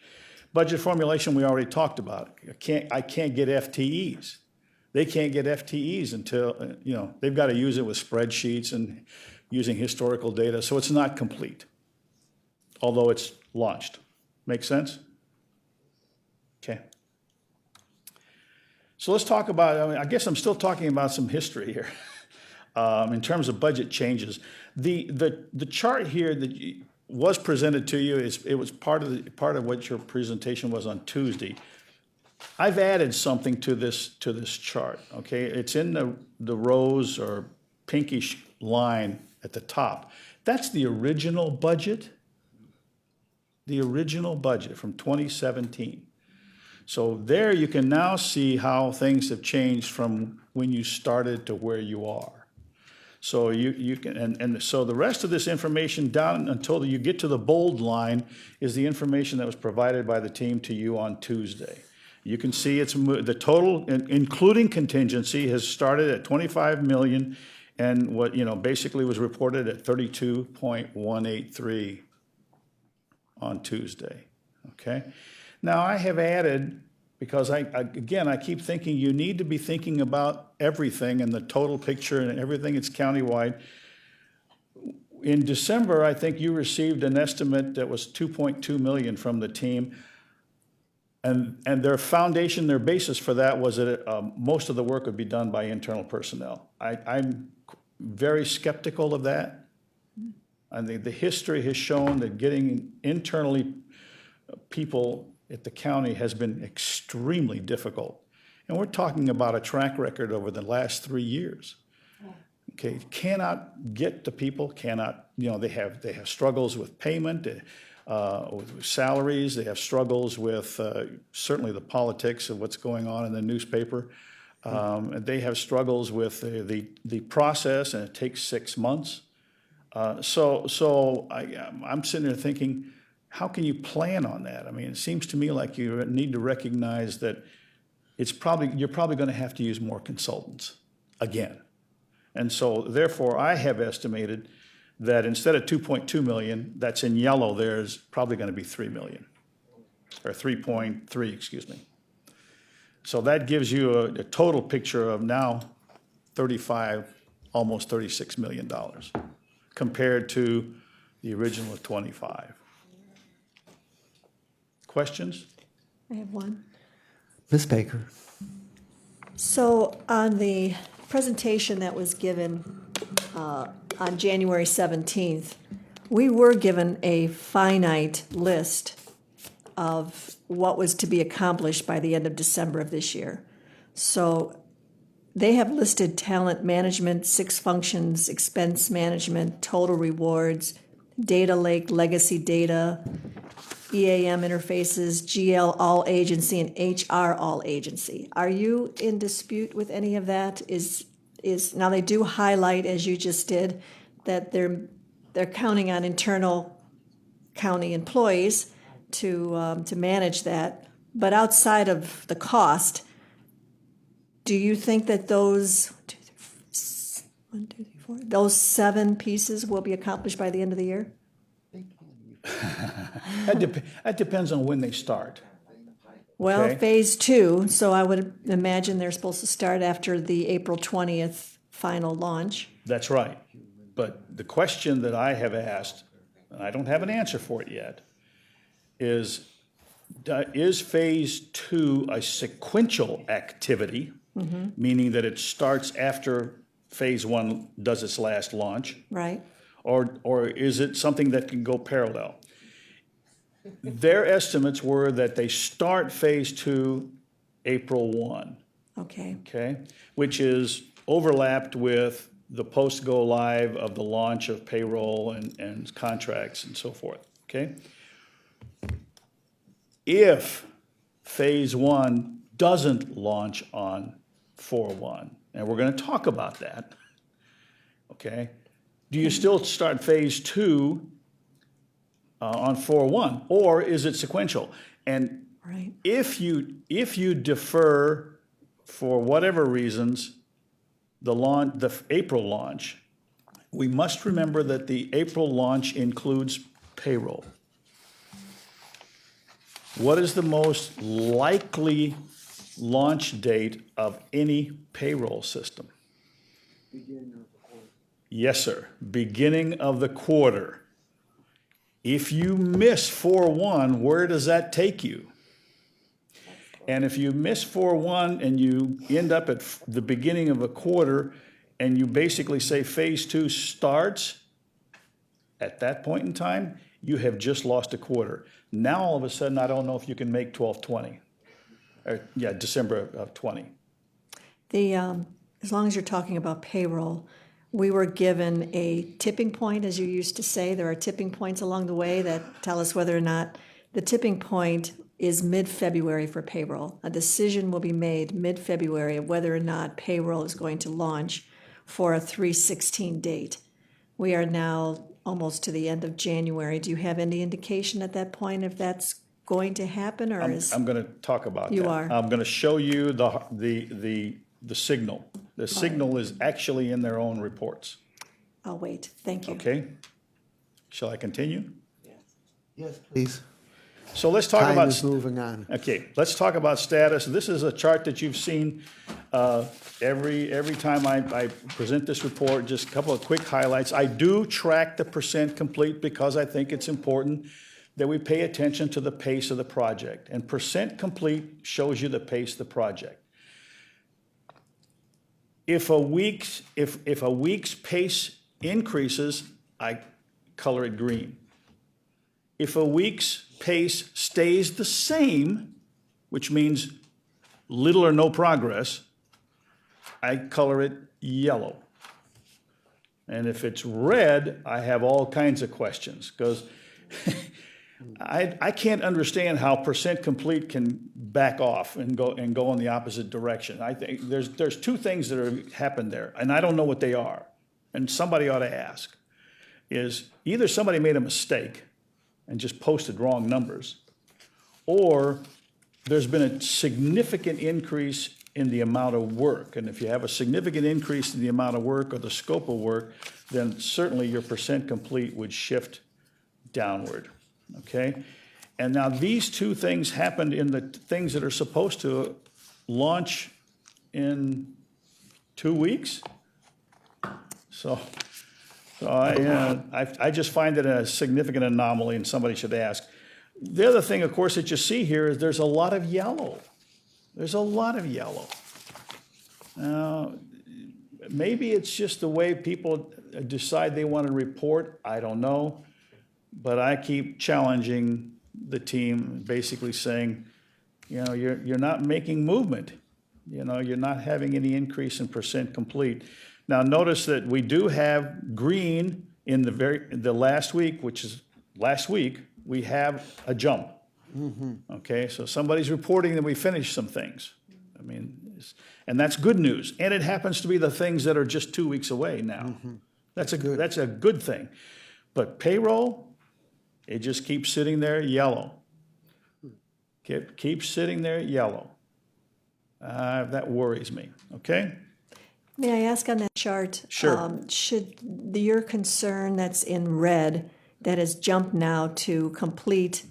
Budget formulation, we already talked about. I can't get FTEs. They can't get FTEs until, they've got to use it with spreadsheets and using historical data, so it's not complete, although it's launched. Make sense? Okay. So let's talk about, I guess I'm still talking about some history here in terms of budget changes. The chart here that was presented to you, it was part of what your presentation was on Tuesday. I've added something to this chart, okay? It's in the rose or pinkish line at the top. That's the original budget from 2017. So there you can now see how things have changed from when you started to where you are. So you can, and so the rest of this information down until you get to the bold line is the information that was provided by the team to you on Tuesday. You can see the total, including contingency, has started at 25 million and what, basically was reported at 32.183 on Tuesday, okay? Now I have added, because I keep thinking you need to be thinking about everything and the total picture and everything that's countywide. In December, I think you received an estimate that was 2.2 million from the team. And their foundation, their basis for that was that most of the work would be done by internal personnel. I'm very skeptical of that. I think the history has shown that getting internally people at the county has been extremely difficult. And we're talking about a track record over the last 3 years. Okay, cannot get to people, they have struggles with payment, with salaries, they have struggles with certainly the politics of what's going on in the newspaper. And they have struggles with the process, and it takes 6 months. So I'm sitting there thinking, how can you plan on that? I mean, it seems to me like you need to recognize that you're probably going to have to use more consultants again. And so therefore, I have estimated that instead of 2.2 million, that's in yellow, there's probably going to be 3 million, or 3.3, excuse me. So that gives you a total picture of now almost $36 million compared to the original of 25. Questions? I have one. Ms. Baker? So on the presentation that was given on January 17th, we were given a finite list of what was to be accomplished by the end of December of this year. So they have listed talent management, 6 functions, expense management, total rewards, data lake, legacy data, EAM interfaces, GL all agency, and HR all agency. Are you in dispute with any of that? Now they do highlight, as you just did, that they're counting on internal county employees to manage that. But outside of the cost, do you think that those 7 pieces will be accomplished by the end of the year? That depends on when they start. Well, Okay. phase 2, so I would imagine they're supposed to start after the April 20th final launch. That's right. But the question that I have asked, and I don't have an answer for it yet, is phase 2 a sequential activity, meaning that it starts after phase 1 does its last launch, Right? or is it something that can go parallel? Their estimates were that they start phase 2 April 1, Okay. okay, which is overlapped with the post-go live of the launch of payroll and contracts and so forth, okay? If phase 1 doesn't launch on 4/1, and we're going to talk about that, okay? Do you still start phase 2 on 4/1, or is it sequential? And Right. if you defer for whatever reasons the April launch, we must remember that the April launch includes payroll. What is the most likely launch date of any payroll system? Yes, sir. Beginning of the quarter. If you miss 4/1, where does that take you? And if you miss 4/1 and you end up at the beginning of a quarter and you basically say phase 2 starts at that point in time, you have just lost a quarter. Now all of a sudden, I don't know if you can make 12/20. December of 20. As long as you're talking about payroll, we were given a tipping point, as you used to say. There are tipping points along the way that tell us whether or not the tipping point is mid-February for payroll. A decision will be made mid-February of whether or not payroll is going to launch for a 3/16 date. We are now almost to the end of January. Do you have any indication at that point if that's going to happen, or is? I'm going to talk about that. You are. I'm going to show you the signal. The signal is actually in their own reports, I'll wait. Thank you. okay? Shall I continue? Yes, please. So let's talk Time about. is moving on. Okay, let's talk about status. This is a chart that you've seen every time I present this report, just a couple of quick highlights. I do track the percent complete because I think it's important that we pay attention to the pace of the project. And percent complete shows you the pace of the project. If a week's pace increases, I color it green. If a week's pace stays the same, which means little or no progress, I color it yellow. And if it's red, I have all kinds of questions, because I can't understand how percent complete can back off and go in the opposite direction. I think there's 2 things that have happened there, and I don't know what they are, and somebody ought to ask. Is either somebody made a mistake and just posted wrong numbers, or there's been a significant increase in the amount of work. And if you have a significant increase in the amount of work or the scope of work, then certainly your percent complete would shift downward, okay? And now these 2 things happened in the things that are supposed to launch in 2 weeks? So I just find it a significant anomaly, and somebody should ask. The other thing, of course, that you see here is there's a lot of yellow. There's a lot of yellow. Now, maybe it's just the way people decide they want to report. I don't know. But I keep challenging the team, basically saying, you're not making movement. You're not having any increase in percent complete. Now, notice that we do have green in the last week, which is last week, we have a jump. Okay, so somebody's reporting that we finished some things. I mean, and that's good news. And it happens to be the things that are just 2 weeks away now. That's a good thing. But payroll, it just keeps sitting there yellow. Keeps sitting there yellow. That worries me, okay? May I ask on that chart? Sure. Should your concern that's in red, that has jumped now to complete,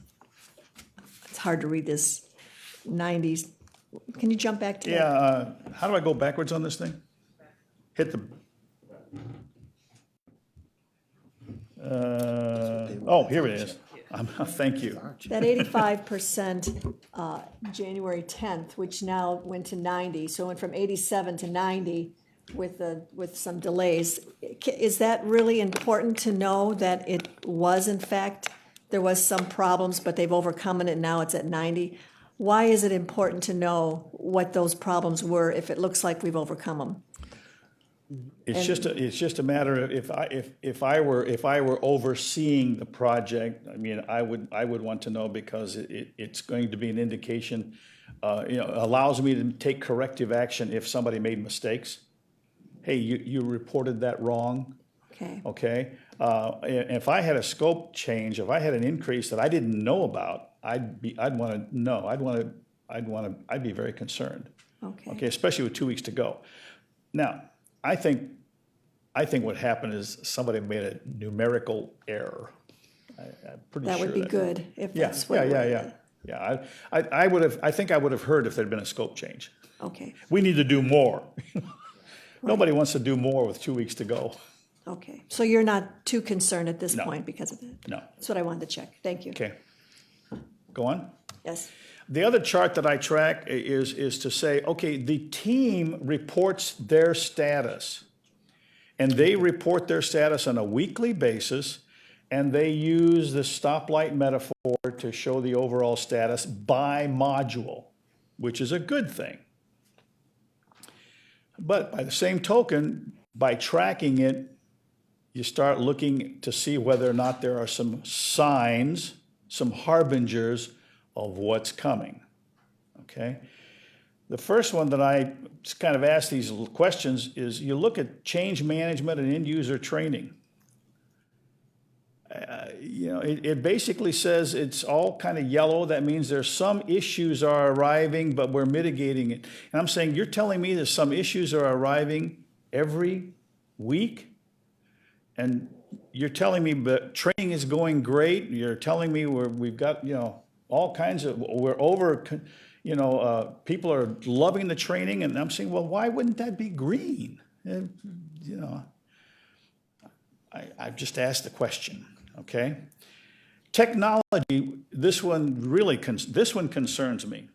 it's hard to read this, 90s. Can you jump back to that? Yeah, how do I go backwards on this thing? Hit the... here it is. Thank you. That 85% January 10th, which now went to 90, so it went from 87 to 90 with some delays. Is that really important to know that it was, in fact, there was some problems, but they've overcome it and now it's at 90? Why is it important to know what those problems were if it looks like we've overcome them? It's just a matter of if I were overseeing the project, I mean, I would want to know, because it's going to be an indication, allows me to take corrective action if somebody made mistakes. Hey, you reported that wrong. Okay. Okay. If I had a scope change, if I had an increase that I didn't know about, I'd want to know. I'd be very concerned. Okay. Okay, especially with 2 weeks to go. Now, I think what happened is somebody made a numerical error. I'm pretty sure That would be good if Yeah, that's what. yeah. I think I would have heard if there'd been a scope change. Okay, We need to do more. Nobody wants to do more with 2 weeks to go. okay. So you're not too concerned at this No. point because of that? No. That's what I wanted to check. Thank you. Okay. Go on. Yes. The other chart that I track is to say, okay, the team reports their status. And they report their status on a weekly basis, and they use the stoplight metaphor to show the overall status by module, which is a good thing. But by the same token, by tracking it, you start looking to see whether or not there are some signs, some harbingers of what's coming, okay? The first one that I just kind of ask these questions is you look at change management and end user training. It basically says it's all kind of yellow. That means there's some issues are arriving, but we're mitigating it. And I'm saying, you're telling me that some issues are arriving every week? And you're telling me that training is going great? You're telling me we've got, all kinds of, we're over, people are loving the training, and I'm saying, well, why wouldn't that be green? I just asked the question, okay? Technology, this one concerns me.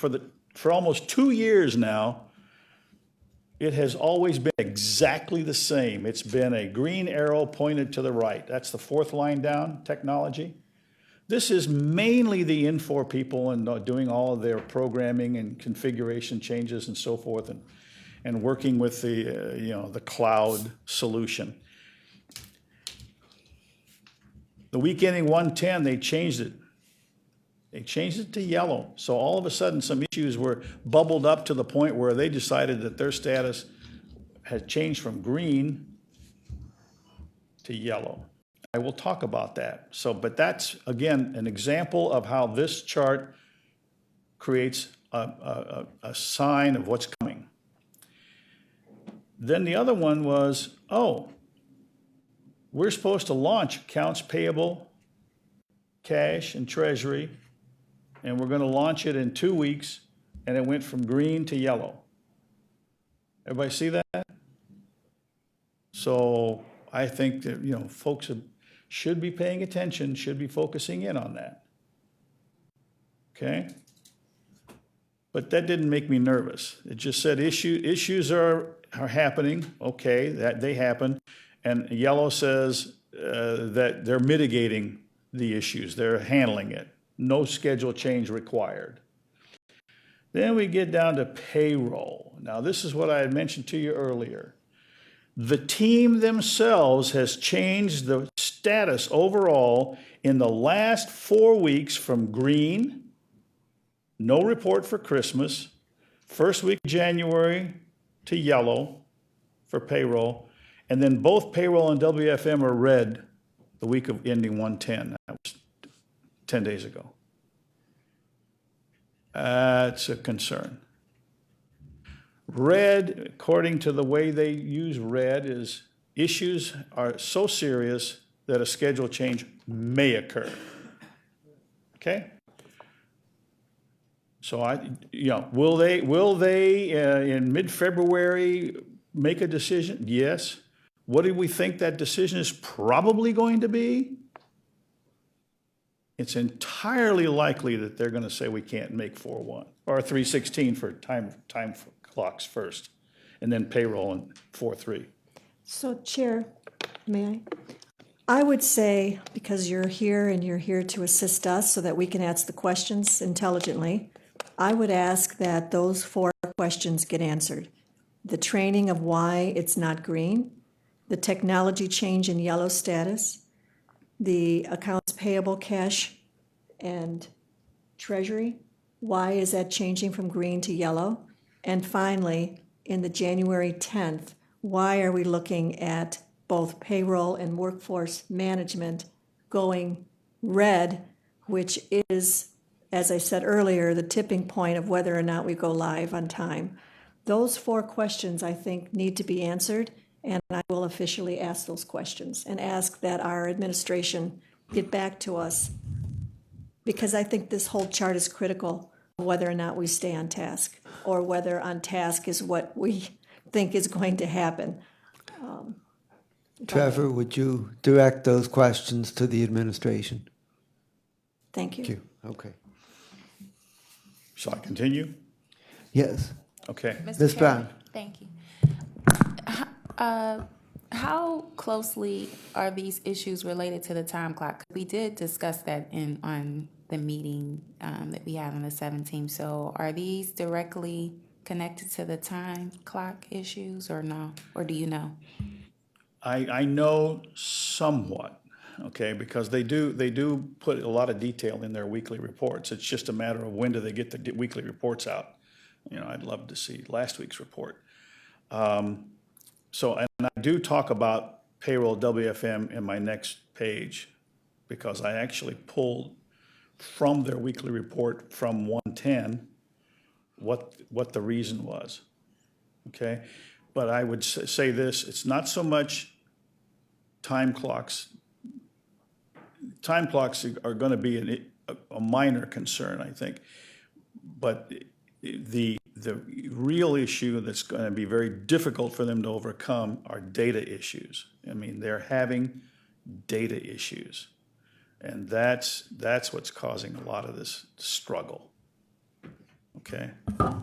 For almost 2 years now, it has always been exactly the same. It's been a green arrow pointed to the right. That's the fourth line down, technology. This is mainly the Infor people and doing all of their programming and configuration changes and so forth, and working with the cloud solution. The week ending 1/10, they changed it. They changed it to yellow. So all of a sudden, some issues were bubbled up to the point where they decided that their status had changed from green to yellow. I will talk about that. But that's, again, an example of how this chart creates a sign of what's coming. Then the other one was, we're supposed to launch accounts payable, cash, and treasury, and we're going to launch it in 2 weeks, and it went from green to yellow. Everybody see that? So I think that, folks should be paying attention, should be focusing in on that. Okay? But that didn't make me nervous. It just said issues are happening, okay, that they happen. And yellow says that they're mitigating the issues, they're handling it. No schedule change required. Then we get down to payroll. Now, this is what I had mentioned to you earlier. The team themselves has changed the status overall in the last 4 weeks from green, no report for Christmas, first week of January, to yellow for payroll, and then both payroll and WFM are red the week of ending 1/10. That was 10 days ago. That's a concern. Red, according to the way they use red, is issues are so serious that a schedule change may occur. Okay? So will they in mid-February make a decision? Yes. What do we think that decision is probably going to be? It's entirely likely that they're going to say we can't make 4/1 or 3/16 for time clocks first, and then payroll in 4/3. So, Chair, may I? I would say, because you're here and you're here to assist us so that we can ask the questions intelligently, I would ask that those 4 questions get answered. The training of why it's not green, the technology change in yellow status, the accounts payable cash and treasury, why is that changing from green to yellow? And finally, in the January 10th, why are we looking at both payroll and workforce management going red, which is, as I said earlier, the tipping point of whether or not we go live on time? Those 4 questions, I think, need to be answered, and I will officially ask those questions and ask that our administration get back to us, because I think this whole chart is critical of whether or not we stay on task, or whether on task is what we think is going to happen. Trevor, would you direct those questions to the administration? Thank you. Thank you. Okay. Shall I continue? Yes. Okay. Ms. Brown. Thank you. How closely are these issues related to the time clock? We did discuss that on the meeting that we had on the 17th. So are these directly connected to the time clock issues, or no? Or do you know? I know somewhat, okay, because they do put a lot of detail in their weekly reports. It's just a matter of when do they get the weekly reports out. I'd love to see last week's report. And I do talk about payroll WFM in my next page, because I actually pulled from their weekly report from 110 what the reason was, okay? But I would say this, it's not so much time clocks. Time clocks are going to be a minor concern, I think. But the real issue that's going to be very difficult for them to overcome are data issues. I mean, they're having data issues. And that's what's causing a lot of this struggle. Okay.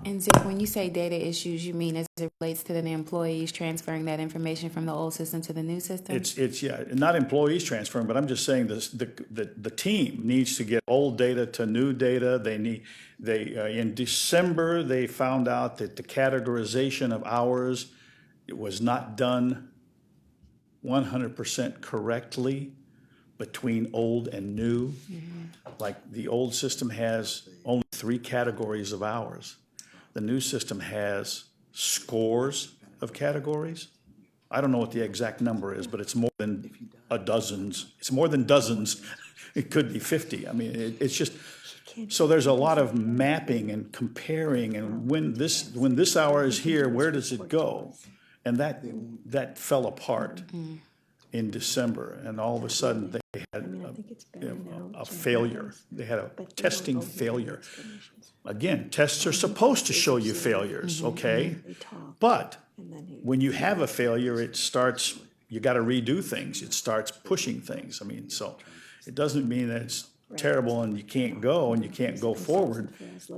And Zick, when you say data issues, you mean as it relates to the employees transferring that information from the old system to the new system? It's not employees transferring, but I'm just saying this, the team needs to get old data to new data. In December, they found out that the categorization of hours, it was not done 100% correctly between old and new. Mm-hmm. Like the old system has only 3 categories of hours. The new system has scores of categories. I don't know what the exact number is, but it's more than dozens. It's more than dozens. It could be 50. I mean, it's just, so there's a lot of mapping and comparing, and when this hour is here, where does it go? And that fell apart in December, and all of a sudden they had a failure. They had a testing failure. Again, tests are supposed to show you failures, okay? But And then he, when you have a failure, it starts, you got to redo things. It starts pushing things. I mean, so it doesn't mean that it's terrible and you can't go and you can't go forward.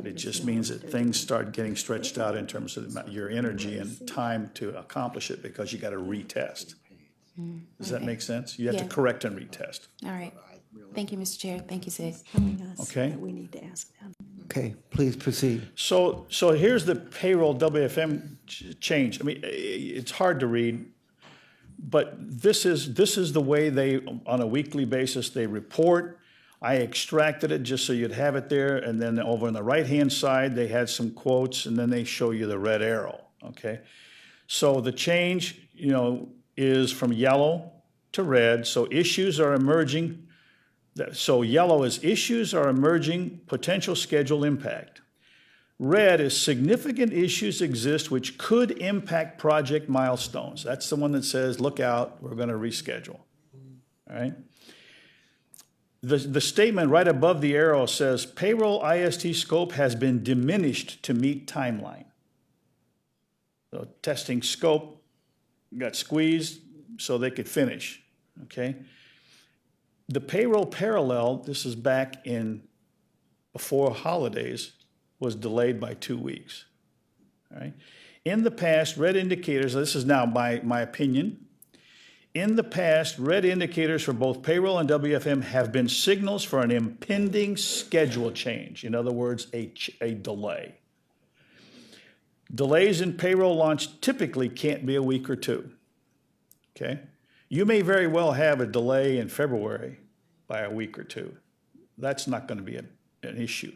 It just means that things start getting stretched out in terms of your energy and time to accomplish it because you got to retest. Does that make sense? You have to Yeah. correct and retest. All right. Thank you, Mr. Chair. Thank you, Sid. telling us Okay. that we need to ask them. Okay, please proceed. So here's the payroll WFM change. I mean, it's hard to read, but this is the way they, on a weekly basis, they report. I extracted it just so you'd have it there, and then over on the right-hand side, they had some quotes, and then they show you the red arrow, okay? So the change, is from yellow to red, so issues are emerging. So yellow is issues are emerging, potential schedule impact. Red is significant issues exist which could impact project milestones. That's the one that says, look out, we're going to reschedule. All right? The statement right above the arrow says payroll IST scope has been diminished to meet timeline. So testing scope got squeezed so they could finish, okay? The payroll parallel, this is back in before holidays, was delayed by 2 weeks. All right. In the past, red indicators, this is now my opinion. In the past, red indicators for both payroll and WFM have been signals for an impending schedule change. In other words, a delay. Delays in payroll launch typically can't be a week or two. Okay? You may very well have a delay in February by a week or two. That's not going to be an issue.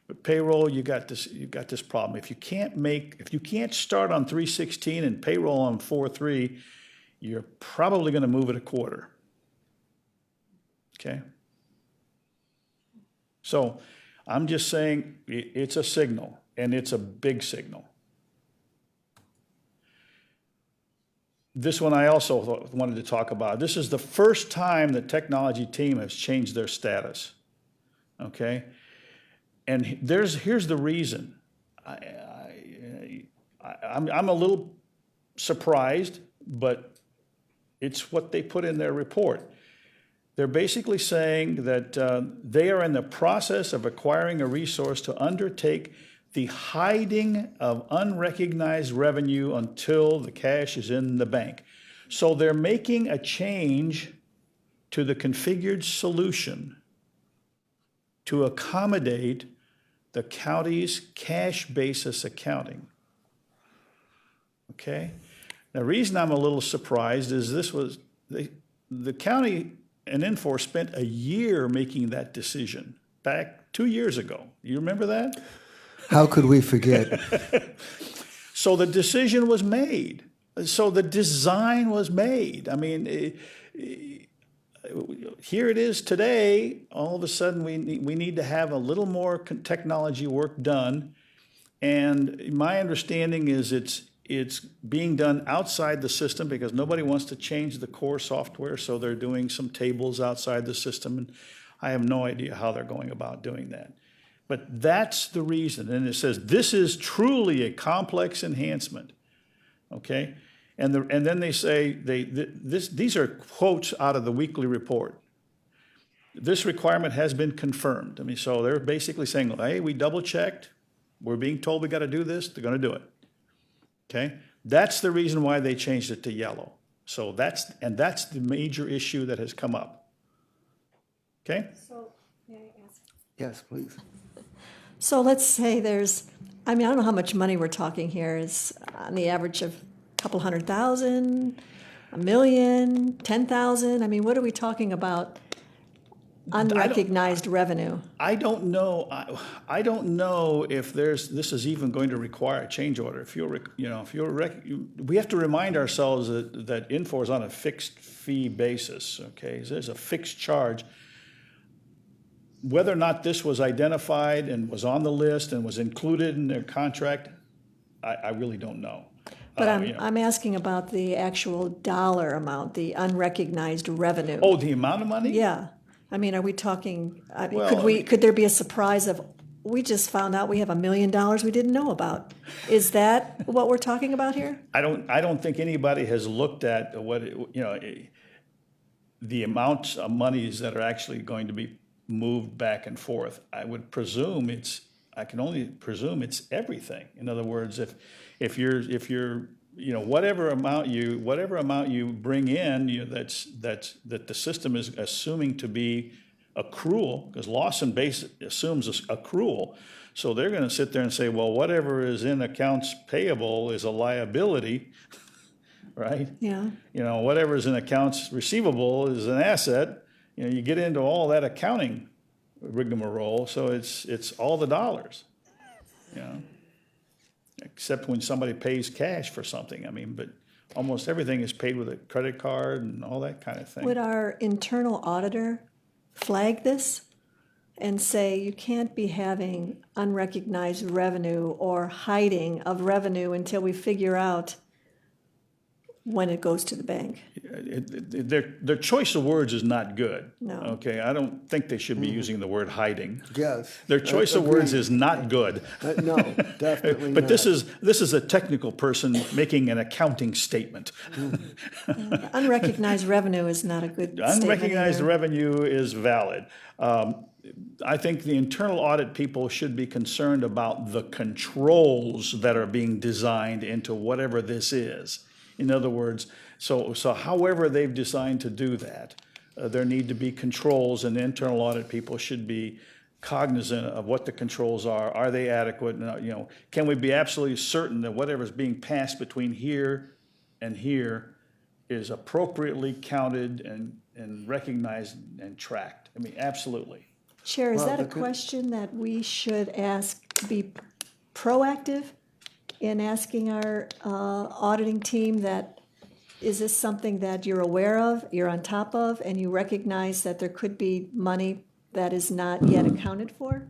But payroll, you got this problem. If you can't start on 3/16 and payroll on 4/3, you're probably going to move it a quarter. Okay? So I'm just saying it's a signal, and it's a big signal. This one I also wanted to talk about. This is the first time the technology team has changed their status, okay? And here's the reason. I'm a little surprised, but it's what they put in their report. They're basically saying that they are in the process of acquiring a resource to undertake the hiding of unrecognized revenue until the cash is in the bank. So they're making a change to the configured solution to accommodate the county's cash basis accounting. Okay? The reason I'm a little surprised is the county and Infor spent a year making that decision back 2 years ago. You remember that? How could we forget? So the decision was made. So the design was made. I mean, here it is today. All of a sudden, we need to have a little more technology work done. And my understanding is it's being done outside the system because nobody wants to change the core software. So they're doing some tables outside the system. And I have no idea how they're going about doing that. But that's the reason. And it says this is truly a complex enhancement. Okay? And then they say these are quotes out of the weekly report. This requirement has been confirmed. I mean, so they're basically saying, hey, we double checked. We're being told we got to do this. They're going to do it. Okay? That's the reason why they changed it to yellow. So that's the major issue that has come up. Okay? So, may I ask? Yes, please. So let's say I don't know how much money we're talking here. Is on the average of a couple 100,000, $1 million, 10,000? I mean, what are we talking about? Unrecognized revenue. I don't know. I don't know if this is even going to require a change order. We have to remind ourselves that Infor is on a fixed fee basis. Okay, so there's a fixed charge. Whether or not this was identified and was on the list and was included in their contract, I really don't know. But I'm asking about the actual dollar amount, the unrecognized revenue. Oh, the amount of money? Yeah. I mean, are we talking, Well, could there be a surprise of we just found out we have $1 million we didn't know about. Is that what we're talking about here? I don't think anybody has looked at what, the amounts of monies that are actually going to be moved back and forth. I can only presume it's everything. In other words, if you're whatever amount you bring in, that the system is assuming to be accrual, because Lawson base assumes accrual. So they're going to sit there and say, well, whatever is in accounts payable is a liability, right? Yeah. Whatever is in accounts receivable is an asset. You get into all that accounting rigmarole, so it's all the dollars, except when somebody pays cash for something. I mean, but almost everything is paid with a credit card and all that kind of thing. Would our internal auditor flag this and say you can't be having unrecognized revenue or hiding of revenue until we figure out when it goes to the bank? Their choice of words is not good. No. Okay, I don't think they should be using the word hiding. Yes. Their choice of words is not good. No, definitely But not. this is a technical person making an accounting statement. Unrecognized revenue is not a good statement Unrecognized either. revenue is valid. I think the internal audit people should be concerned about the controls that are being designed into whatever this is. In other words, so however they've designed to do that, there need to be controls, and the internal audit people should be cognizant of what the controls are. Are they adequate? Can we be absolutely certain that whatever's being passed between here and here is appropriately counted and recognized and tracked? I mean, absolutely. Chair, is Well, that a the good- question that we should be proactive in asking our auditing team that, is this something that you're aware of, you're on top of, and you recognize that there could be money that is not yet accounted for?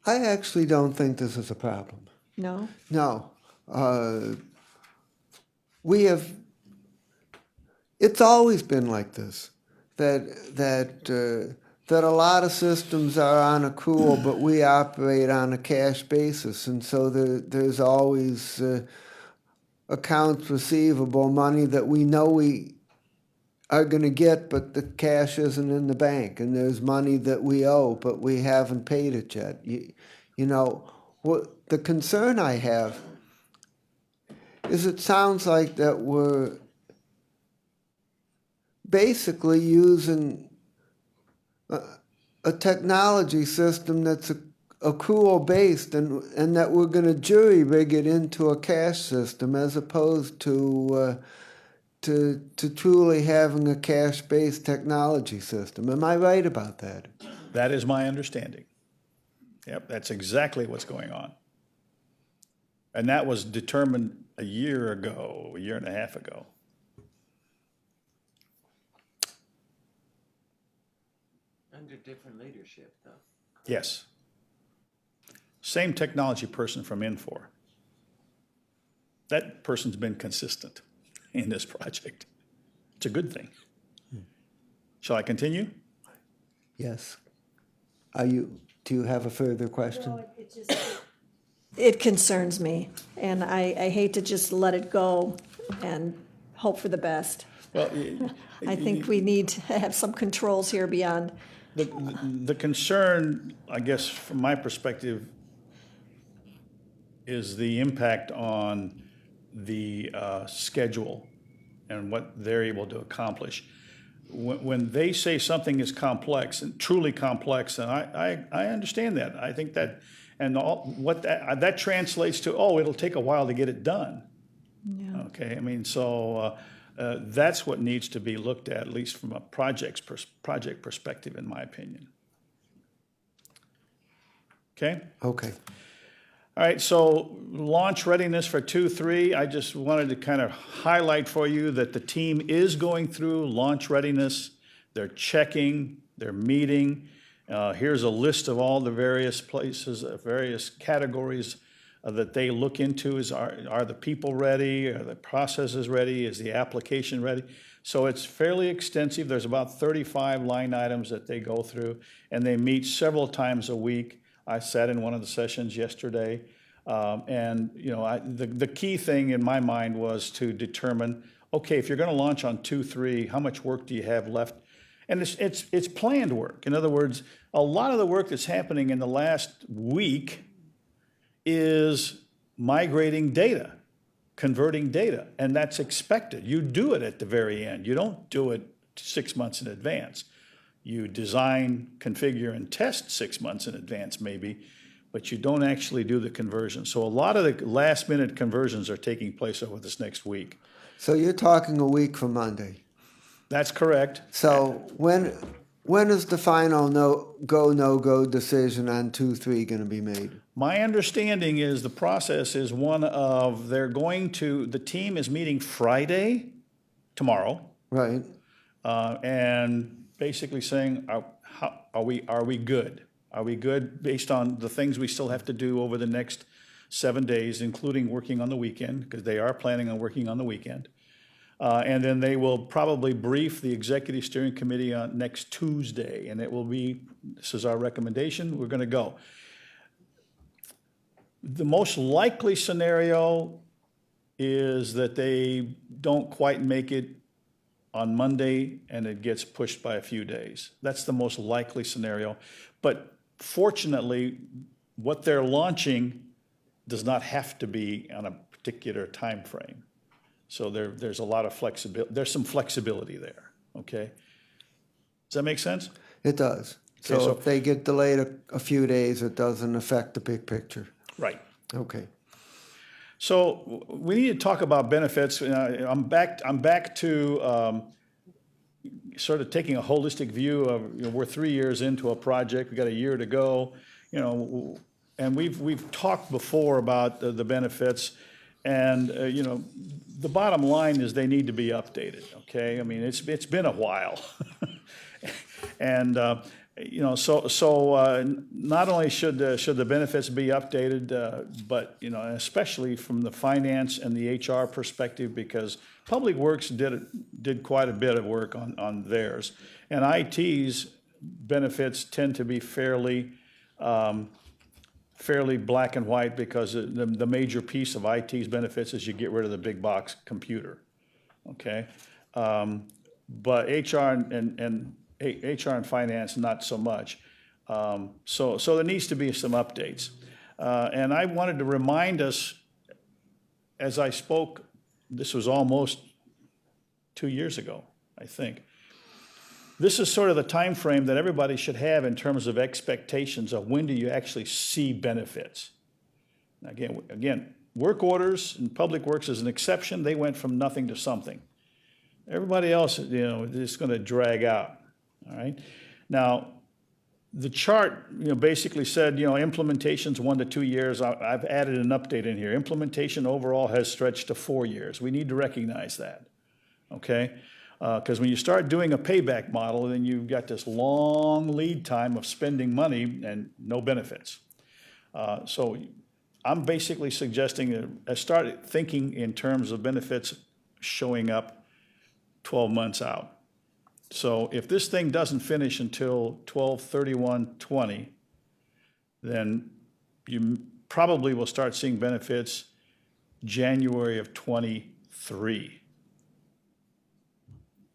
I actually don't think this is a problem. No? No. It's always been like this, that a lot of systems are on accrual, but we operate on a cash basis, and so there's always accounts receivable money that we know we are going to get, but the cash isn't in the bank, and there's money that we owe, but we haven't paid it yet. What the concern I have is it sounds like that we're basically using a technology system that's accrual based, and that we're going to jury rig it into a cash system as opposed to truly having a cash based technology system. Am I right about that? That is my understanding. Yep, that's exactly what's going on. And that was determined a year and a half ago. Under different leadership, though. Yes. Same technology person from Infor. That person's been consistent in this project. It's a good thing. Shall I continue? Yes. Do you have a further question? It concerns me, and I hate to just let it go and hope for the best. Well, I think we need to have some controls here beyond. the concern, I guess, from my perspective, is the impact on the schedule and what they're able to accomplish. When they say something is complex and truly complex, and I understand that. I think that, and what that translates to, it'll take a while to get it done. Yeah. Okay, I mean, so that's what needs to be looked at least from a project perspective, in my opinion. Okay? Okay. All right, so launch readiness for 2-3. I just wanted to kind of highlight for you that the team is going through launch readiness. They're checking, they're meeting. Here's a list of all the various places, various categories that they look into. Are the people ready? Are the processes ready? Is the application ready? So it's fairly extensive. There's about 35 line items that they go through, and they meet several times a week. I sat in one of the sessions yesterday. And, you know, the key thing in my mind was to determine, okay, if you're going to launch on 2/3, how much work do you have left? And it's planned work. In other words, a lot of the work that's happening in the last week is migrating data, converting data, and that's expected. You do it at the very end. You don't do it 6 months in advance. You design, configure, and test 6 months in advance maybe, but you don't actually do the conversion. So a lot of the last minute conversions are taking place over this next week. So you're talking a week from Monday. That's correct. So when is the final no-go decision on 2/3 going to be made? My understanding is the process is one of the team is meeting Friday, tomorrow, Right. and basically saying, are we good? Are we good based on the things we still have to do over the next 7 days, including working on the weekend, because they are planning on working on the weekend. And then they will probably brief the Executive Steering Committee on next Tuesday, and it will be, this is our recommendation, we're going to go. The most likely scenario is that they don't quite make it on Monday and it gets pushed by a few days. That's the most likely scenario. But fortunately, what they're launching does not have to be on a particular time frame. So there's a lot of flexibility. There's some flexibility there, okay? Does that make sense? It does. Okay, So if they get delayed a few days, it doesn't affect the big picture. Right. Okay. So we need to talk about benefits. I'm back to sort of taking a holistic view of, we're 3 years into a project. We got a year to go, and we've talked before about the benefits, and the bottom line is they need to be updated. Okay, I mean it's been a while, and not only should the benefits be updated, but especially from the finance and the HR perspective, because Public Works did quite a bit of work on theirs, and IT's benefits tend to be fairly black and white, because the major piece of IT's benefits is you get rid of the big box computer. Okay, but HR and finance, not so much. So there needs to be some updates. And I wanted to remind us, as I spoke, this was almost 2 years ago, I think. This is sort of the time frame that everybody should have in terms of expectations of when do you actually see benefits. Again, work orders and Public Works is an exception. They went from nothing to something. Everybody else, is going to drag out. All right. Now, the chart, basically said, implementation's 1 to 2 years. I've added an update in here. Implementation overall has stretched to 4 years. We need to recognize that. Okay. Because when you start doing a payback model, then you've got this long lead time of spending money and no benefits. So I'm basically suggesting that I start thinking in terms of benefits showing up 12 months out. So if this thing doesn't finish until 12/31/20, then you probably will start seeing benefits January of 23.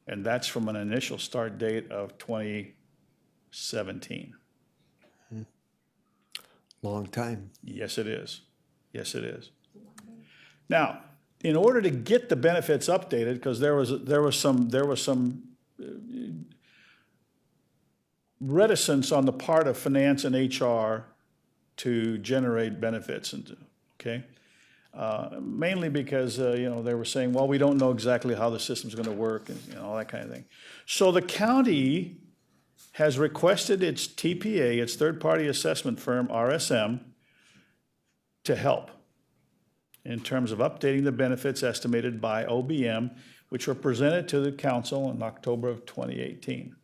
And that's from an initial start date of 2017. Long time. Yes, it is. Yes, it is. Now, in order to get the benefits updated, because there was some reticence on the part of finance and HR to generate benefits, okay? Mainly because, they were saying, well, we don't know exactly how the system's going to work and all that kind of thing. So the county has requested its TPA, its third-party assessment firm, RSM, to help in terms of updating the benefits estimated by OBM, which were presented to the council in October of 2018.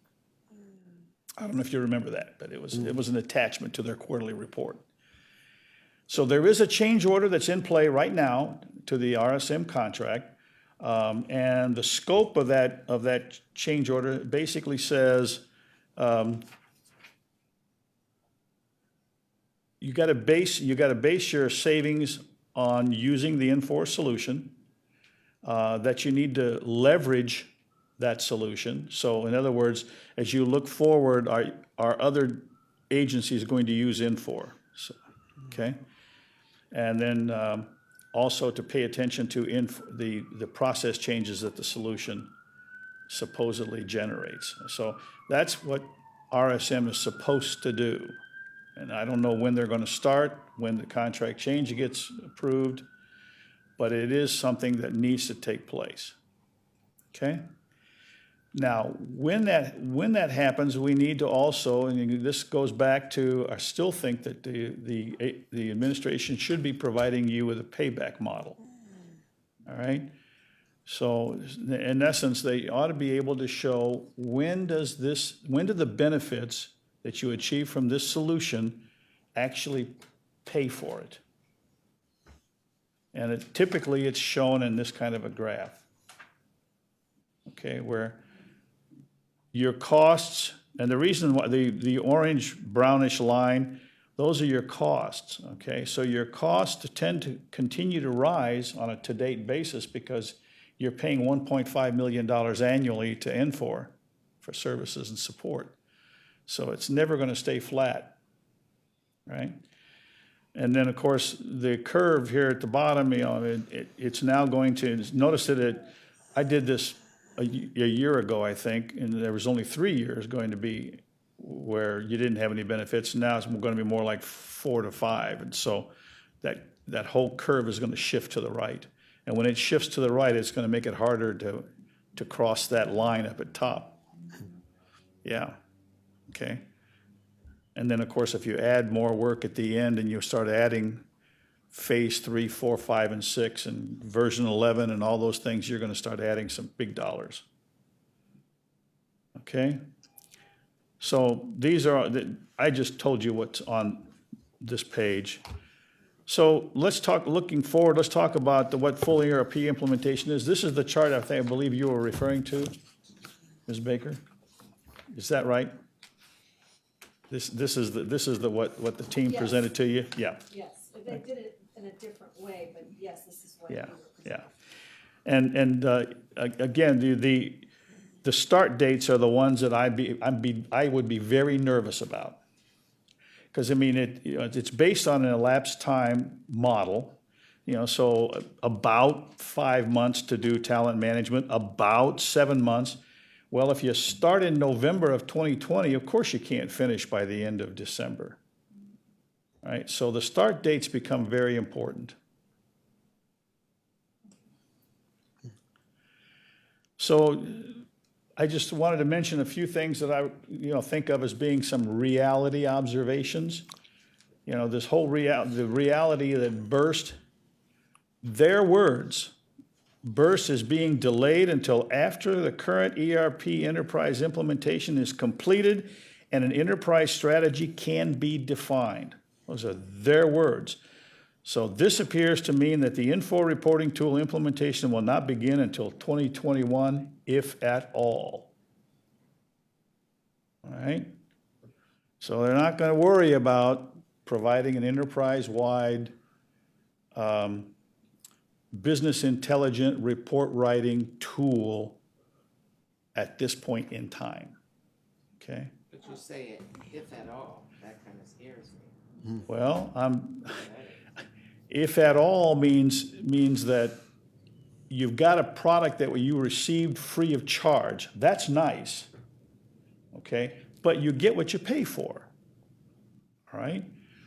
I don't know if you remember that, but it was an attachment to their quarterly report. So there is a change order that's in play right now to the RSM contract, and the scope of that change order basically says you got to base your savings on using the Infor solution, that you need to leverage that solution. So in other words, as you look forward, are other agencies going to use Infor? So, okay? And then also to pay attention to the process changes that the solution supposedly generates. So that's what RSM is supposed to do. And I don't know when they're going to start, when the contract change gets approved, but it is something that needs to take place. Okay? Now, when that happens, we need to also, and this goes back to, I still think that the administration should be providing you with a payback model. All right? So in essence, they ought to be able to show when do the benefits that you achieve from this solution actually pay for it. And typically it's shown in this kind of a graph. Okay, where your costs, and the reason why the orange brownish line, those are your costs, okay? So your costs tend to continue to rise on a to-date basis because you're paying $1.5 million annually to Infor for services and support. So it's never going to stay flat, right? And then, of course, the curve here at the bottom, it's now going to, notice that I did this a year ago, I think, and there was only 3 years going to be where you didn't have any benefits. Now it's going to be more like 4 to 5. And so that whole curve is going to shift to the right. And when it shifts to the right, it's going to make it harder to cross that line up at top. Yeah, okay. And then, of course, if you add more work at the end and you start adding phase 3, 4, 5, and 6, and version 11 and all those things, you're going to start adding some big dollars. Okay? So these are, I just told you what's on this page. So let's talk, looking forward, let's talk about what full ERP implementation is. This is the chart I believe you were referring to, Ms. Baker. Is that right? This is what the team Yes. presented to you? Yeah. Yes, they did it in a different way, but yes, this is what. Yeah. And again, the start dates are the ones that I would be very nervous about. Because, I mean, it's based on an elapsed time model, so about 5 months to do talent management, about 7 months. Well, if you start in November of 2020, of course you can't finish by the end of December. Right? So the start dates become very important. So I just wanted to mention a few things that I think of as being some reality observations. This whole the reality that burst, their words, burst is being delayed until after the current ERP enterprise implementation is completed and an enterprise strategy can be defined. Those are their words. So this appears to mean that the Infor reporting tool implementation will not begin until 2021, if at all. All right? So they're not going to worry about providing an enterprise-wide business intelligent report writing tool at this point in time. Okay? But you say it, if at all, that kind of scares me. Well, if at all means that you've got a product that you received free of charge. That's nice, okay? But you get what you pay for, all right?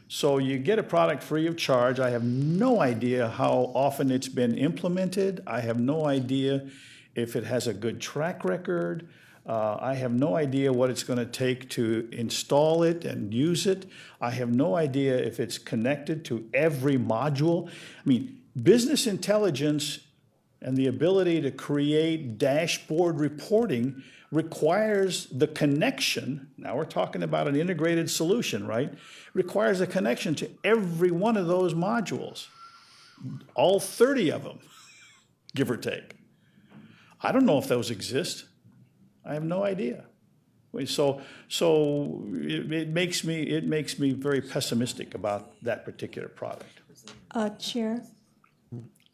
So you get a product free of charge. I have no idea how often it's been implemented. I have no idea if it has a good track record. I have no idea what it's going to take to install it and use it. I have no idea if it's connected to every module. I mean, business intelligence and the ability to create dashboard reporting requires the connection. Now we're talking about an integrated solution, right? Requires a connection to every one of those modules, all 30 of them, give or take. I don't know if those exist. I have no idea. So it makes me very pessimistic about that particular product. Chair,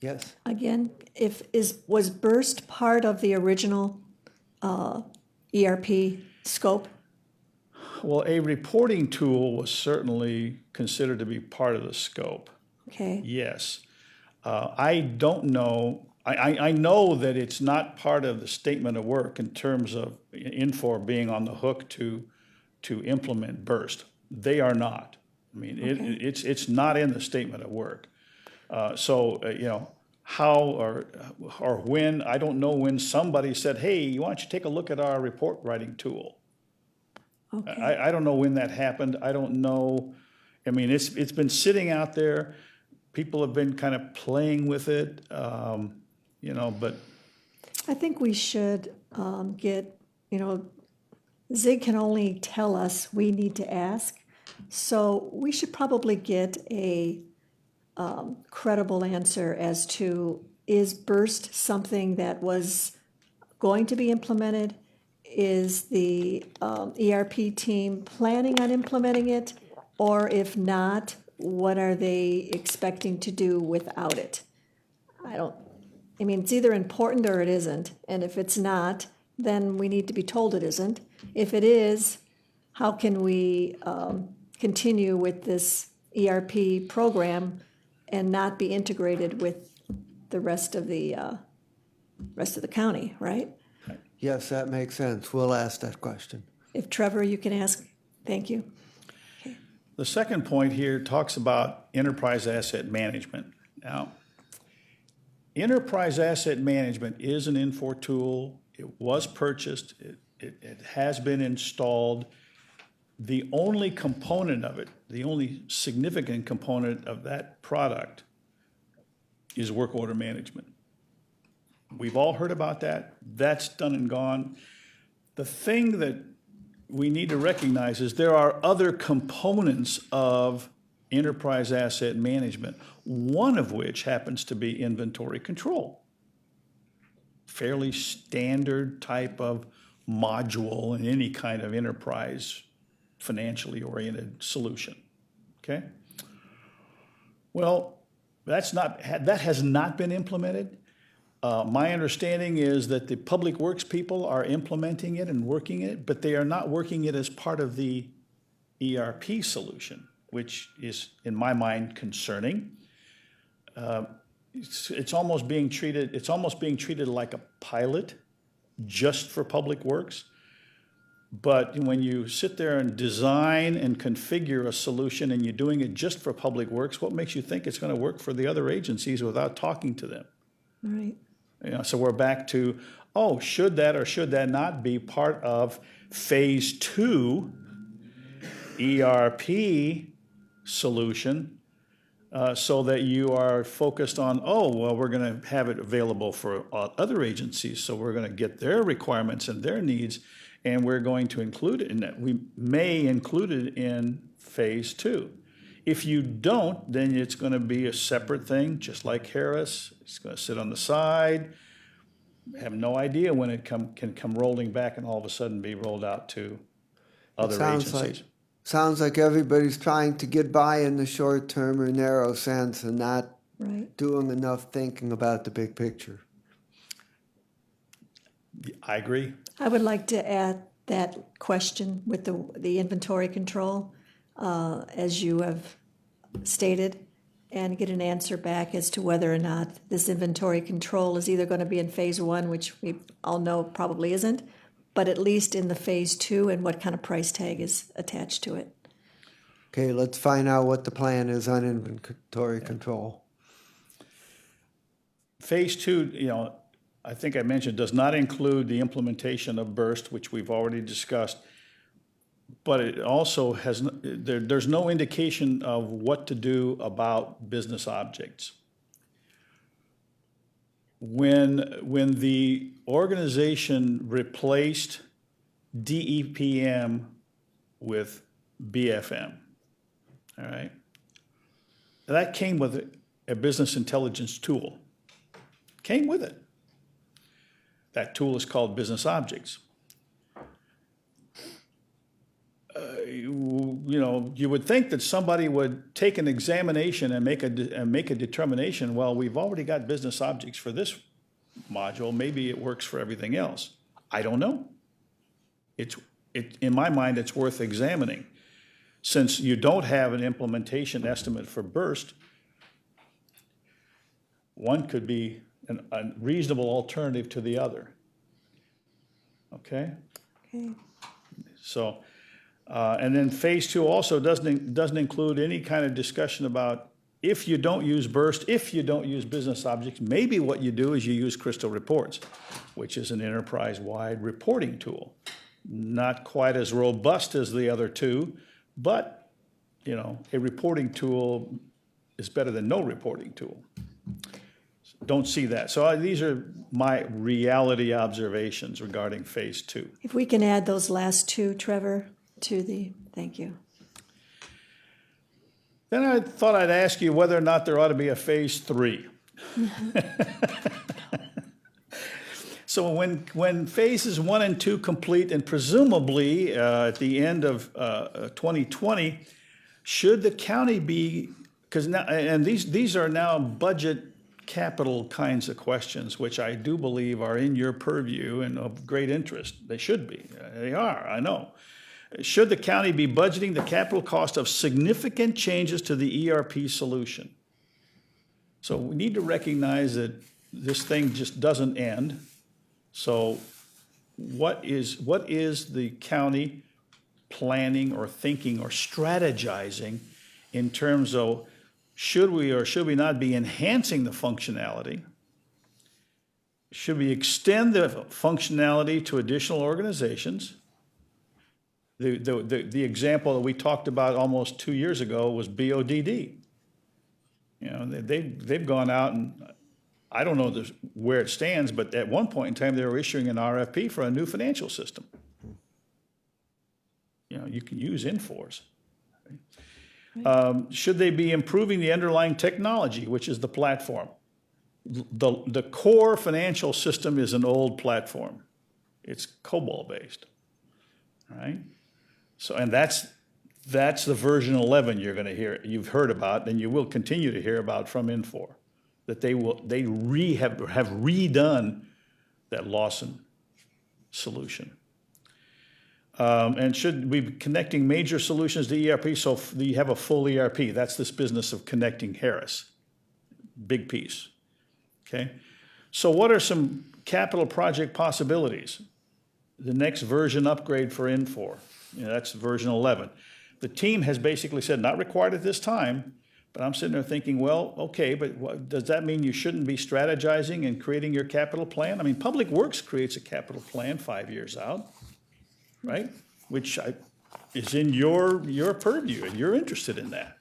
Yes? again, was Burst part of the original ERP scope? Well, a reporting tool was certainly considered to be part of the scope. Okay, Yes. I don't know, I know that it's not part of the statement of work in terms of Infor being on the hook to implement Burst. They are not. I mean, Okay. it's not in the statement of work. How or when, I don't know when somebody said, hey, why don't you take a look at our report writing tool? okay. I don't know when that happened. I don't know. I mean, it's been sitting out there. People have been kind of playing with it, but I think we should get, Zig can only tell us we need to ask. So we should probably get a credible answer as to, is Burst something that was going to be implemented? Is the ERP team planning on implementing it? Or if not, what are they expecting to do without it? It's either important or it isn't. And if it's not, then we need to be told it isn't. If it is, how can we continue with this ERP program and not be integrated with the rest of the county, right? Yes, that makes sense. We'll ask that question. If Trevor, you can ask, thank you. the second point here talks about enterprise asset management. Now, enterprise asset management is an Infor tool. It was purchased. It has been installed. The only component of it, the only significant component of that product is work order management. We've all heard about that. That's done and gone. The thing that we need to recognize is there are other components of enterprise asset management, one of which happens to be inventory control. Fairly standard type of module in any kind of enterprise financially oriented solution, okay? Well, that has not been implemented. My understanding is that the public works people are implementing it and working it, but they are not working it as part of the ERP solution, which is, in my mind, concerning. It's almost being treated like a pilot just for public works. But when you sit there and design and configure a solution and you're doing it just for public works, what makes you think it's going to work for the other agencies without talking to them? Right. So we're back to, should that or should that not be part of phase 2 ERP solution, so that you are focused on, we're going to have it available for other agencies, so we're going to get their requirements and their needs, and we're going to include it in that. We may include it in phase 2. If you don't, then it's going to be a separate thing, just like Harris. It's going to sit on the side, have no idea when it can come rolling back and all of a sudden be rolled out to other agencies. Sounds like everybody's trying to get by in the short term or narrow sense and not doing enough thinking about the big picture. I agree. I would like to add that question with the inventory control, as you have stated, and get an answer back as to whether or not this inventory control is either going to be in phase 1, which we all know probably isn't, but at least in the phase 2, and what kind of price tag is attached to it. Okay, let's find out what the plan is on inventory control. Phase 2, I think I mentioned, does not include the implementation of Burst, which we've already discussed, but it also has, there's no indication of what to do about business objects. When the organization replaced DEPM with BFM, all right, that came with a business intelligence tool. Came with it. That tool is called Business Objects. you would think that somebody would take an examination and make a determination, well, we've already got business objects for this module, maybe it works for everything else. I don't know. In my mind, it's worth examining. Since you don't have an implementation estimate for burst, one could be a reasonable alternative to the other. Okay? Okay. So, and then phase two also doesn't include any kind of discussion about if you don't use burst, if you don't use business objects, maybe what you do is you use Crystal Reports, which is an enterprise-wide reporting tool. Not quite as robust as the other two, but, a reporting tool is better than no reporting tool. Don't see that. So these are my reality observations regarding phase two. If we can add those last two, Trevor, thank you. Then I thought I'd ask you whether or not there ought to be a phase three. So when phases 1 and 2 complete, and presumably at the end of 2020, should the county be, because now, and these are now budget capital kinds of questions, which I do believe are in your purview and of great interest. They should be. They are, I know. Should the county be budgeting the capital cost of significant changes to the ERP solution? So we need to recognize that this thing just doesn't end. So what is the county planning or thinking or strategizing in terms of should we or should we not be enhancing the functionality? Should we extend the functionality to additional organizations? The example that we talked about almost 2 years ago was BODD. They've gone out and I don't know where it stands, but at one point in time they were issuing an RFP for a new financial system. You can use Infor's. Should they be improving the underlying technology, which is the platform? The core financial system is an old platform. It's COBOL based, right? So, and that's the version 11 you've heard about, and you will continue to hear about from Infor, that they have redone that Lawson solution. And should we be connecting major solutions to ERP so you have a full ERP? That's this business of connecting Harris. Big piece. Okay? So what are some capital project possibilities? The next version upgrade for Infor. That's version 11. The team has basically said, not required at this time, but I'm sitting there thinking, well, okay, but does that mean you shouldn't be strategizing and creating your capital plan? I mean, Public Works creates a capital plan 5 years out, right? Which is in your purview, and you're interested in that.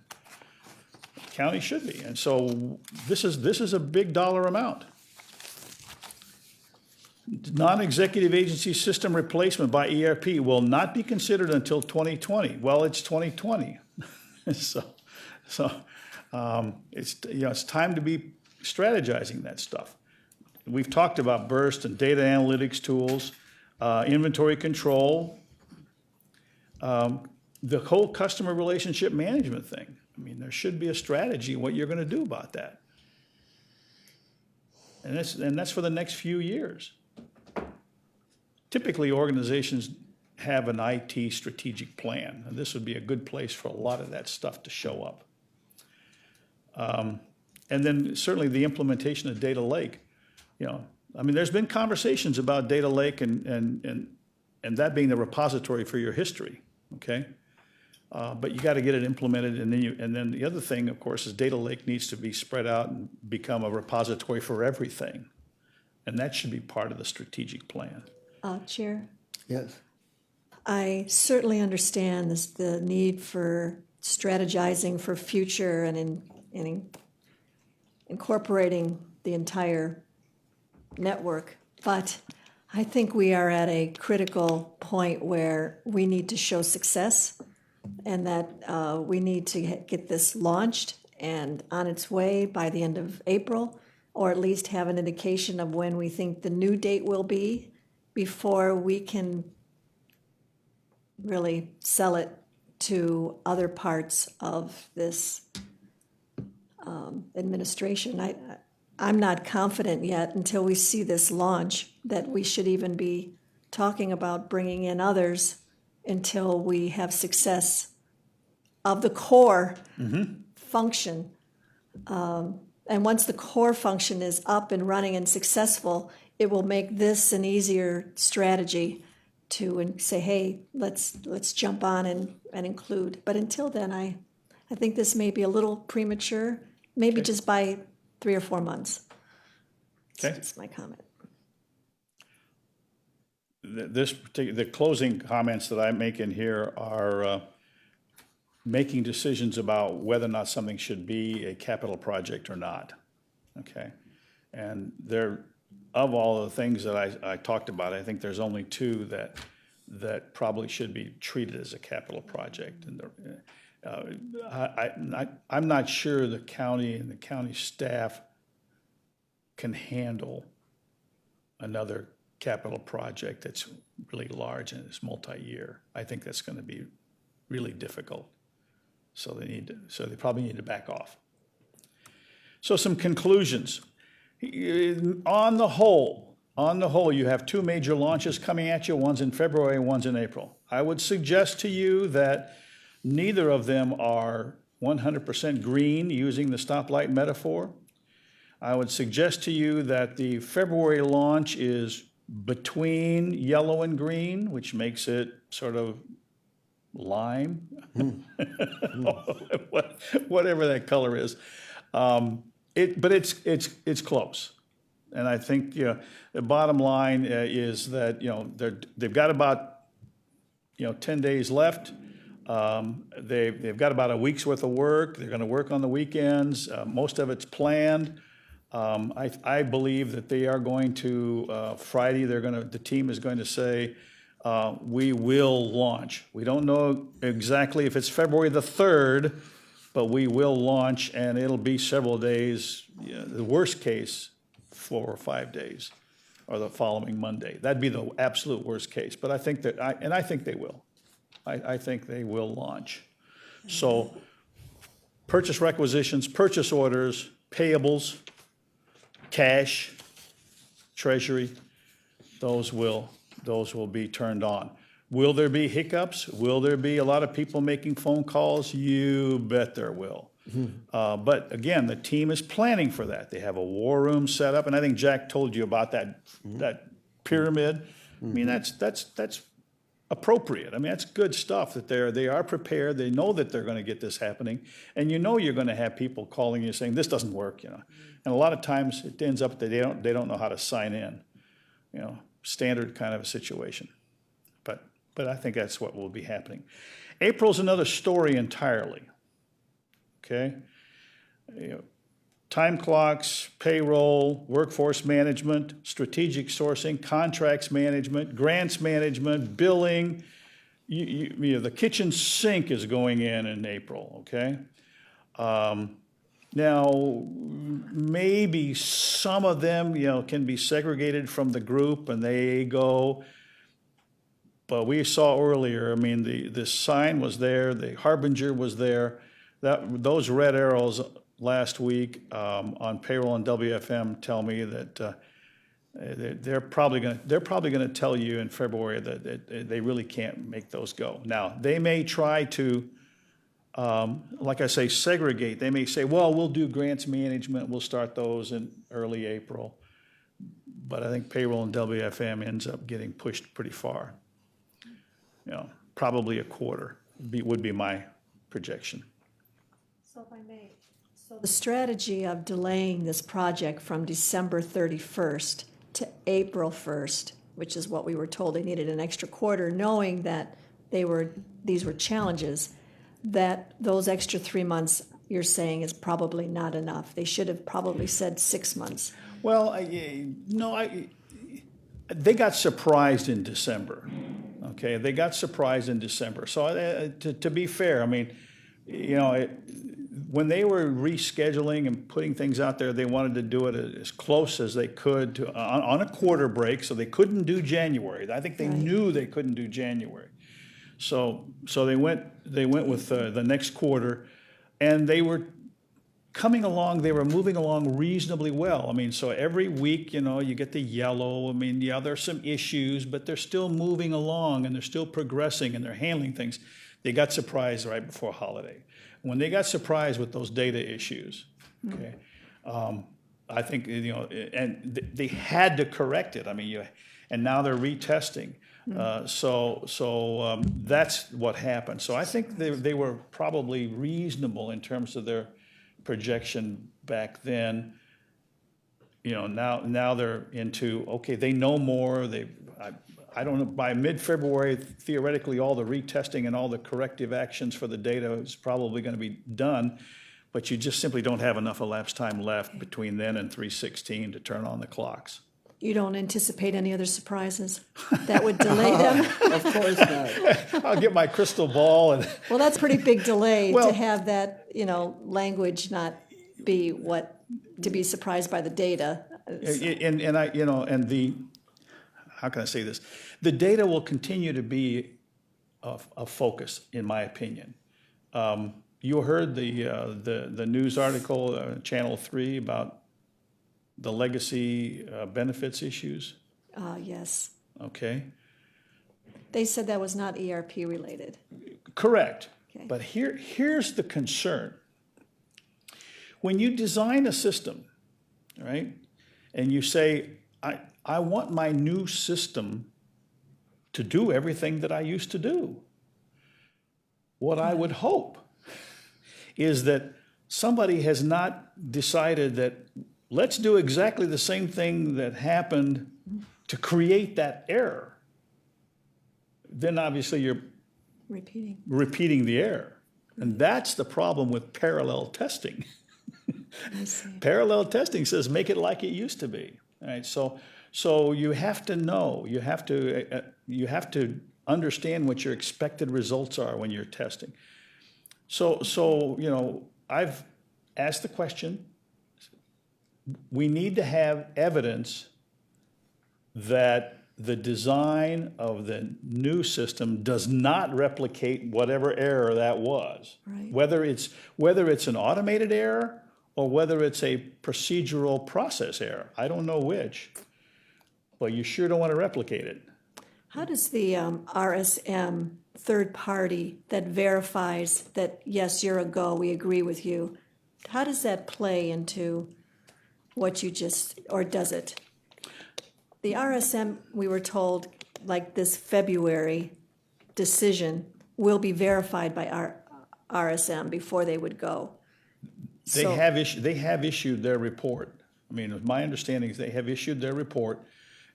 The county should be, and so this is a big dollar amount. Non-executive agency system replacement by ERP will not be considered until 2020. Well, it's 2020, so it's time to be strategizing that stuff. We've talked about burst and data analytics tools, inventory control, the whole customer relationship management thing. I mean, there should be a strategy what you're going to do about that, and that's for the next few years. Typically, organizations have an IT strategic plan, and this would be a good place for a lot of that stuff to show up. And then certainly the implementation of data lake. I mean, there's been conversations about data lake and that being the repository for your history, okay? But you got to get it implemented, and then the other thing, of course, is data lake needs to be spread out and become a repository for everything, and that should be part of the strategic plan. Chair, Yes. I certainly understand the need for strategizing for future and incorporating the entire network, but I think we are at a critical point where we need to show success, and that we need to get this launched and on its way by the end of April, or at least have an indication of when we think the new date will be before we can really sell it to other parts of this administration. I'm not confident yet until we see this launch that we should even be talking about bringing in others until we have success of the core function. And once the core function is up and running and successful, it will make this an easier strategy to say, hey, let's jump on and include. But until then, I think this may be a little premature, maybe just by 3 or 4 months. Okay. That's my comment. The closing comments that I make in here are making decisions about whether or not something should be a capital project or not, okay? And of all the things that I talked about, I think there's only 2 that probably should be treated as a capital project. And I'm not sure the county and the county staff can handle another capital project that's really large and it's multi-year. I think that's going to be really difficult. So they probably need to back off. So some conclusions. On the whole, you have 2 major launches coming at you. One's in February, one's in April. I would suggest to you that neither of them are 100% green, using the stoplight metaphor. I would suggest to you that the February launch is between yellow and green, which makes it sort of lime, whatever that color is. But it's close. And I think the bottom line is that they've got about 10 days left. They've got about a week's worth of work. They're going to work on the weekends. Most of it's planned. I believe that they are going to Friday. The team is going to say, we will launch. We don't know exactly if it's February the 3rd, but we will launch, and it'll be several days. The worst case, 4 or 5 days, or the following Monday. That'd be the absolute worst case. But I think that, I think they will. I think they will launch. So, purchase requisitions, purchase orders, payables, cash, treasury, those will be turned on. Will there be hiccups? Will there be a lot of people making phone calls? You bet there will. But again, the team is planning for that. They have a war room set up, and I think Jack told you about that pyramid. I mean, that's appropriate. I mean, that's good stuff that they are prepared. They know that they're going to get this happening, and you're going to have people calling you saying this doesn't work. And a lot of times it ends up that they don't know how to sign in. Standard kind of a situation. But I think that's what will be happening. April's another story entirely. Okay? Time clocks, payroll, workforce management, strategic sourcing, contracts management, grants management, billing. The kitchen sink is going in April, okay? Now, maybe some of them, can be segregated from the group and they go, but we saw earlier, I mean, the sign was there, the harbinger was there. Those red arrows last week on payroll and WFM tell me that they're probably going to tell you in February that they really can't make those go. Now, they may try to, like I say, segregate. They may say, well, we'll do grants management. We'll start those in early April. But I think payroll and WFM ends up getting pushed pretty far. Probably a quarter would be my projection. So if I may, the strategy of delaying this project from December 31st to April 1st, which is what we were told they needed an extra quarter, knowing that these were challenges, that those extra 3 months you're saying is probably not enough. They should have probably said 6 months. Well, they got surprised in December. Okay, they got surprised in December. So to be fair, I mean, when they were rescheduling and putting things out there, they wanted to do it as close as they could on a quarter break, so they couldn't do January. I think they knew they couldn't do January. So they went with the next quarter, and they were coming along, they were moving along reasonably well. I mean, so every week, you get the yellow. I mean, yeah, there's some issues, but they're still moving along and they're still progressing and they're handling things. They got surprised right before holiday. When they got surprised with those data issues, okay, I think, and they had to correct it. I mean, and now they're retesting. So that's what happened. So I think they were probably reasonable in terms of their projection back then. Now they're into, okay, they know more. I don't know, by mid-February, theoretically, all the retesting and all the corrective actions for the data is probably going to be done, but you just simply don't have enough elapsed time left between then and 3/16 to turn on the clocks. You don't anticipate any other surprises that would delay them? Of course not. I'll get my crystal ball and Well, that's a pretty big delay Well- to have that, language not be to be surprised by the data. how can I say this? The data will continue to be a focus, in my opinion. You heard the news article, Channel 3, about the legacy benefits issues, Yes. okay? They said that was not ERP related. Correct. Okay. But here's the concern. When you design a system, right, and you say, I want my new system to do everything that I used to do, what I would hope is that somebody has not decided that let's do exactly the same thing that happened to create that error. Then obviously you're repeating the error. And that's the problem with parallel testing. I see. Parallel testing says make it like it used to be. All right, so you have to know, you have to understand what your expected results are when you're testing. So I've asked the question. We need to have evidence that the design of the new system does not replicate whatever error that was. Right. Whether it's an automated error or whether it's a procedural process error. I don't know which, but you sure don't want to replicate it. How does the RSM third party that verifies that, yes, you're a go, we agree with you, how does that play into what you just, or does it? The RSM, we were told, like this February decision will be verified by our RSM before they would go. They have issued their report. I mean, my understanding is they have issued their report,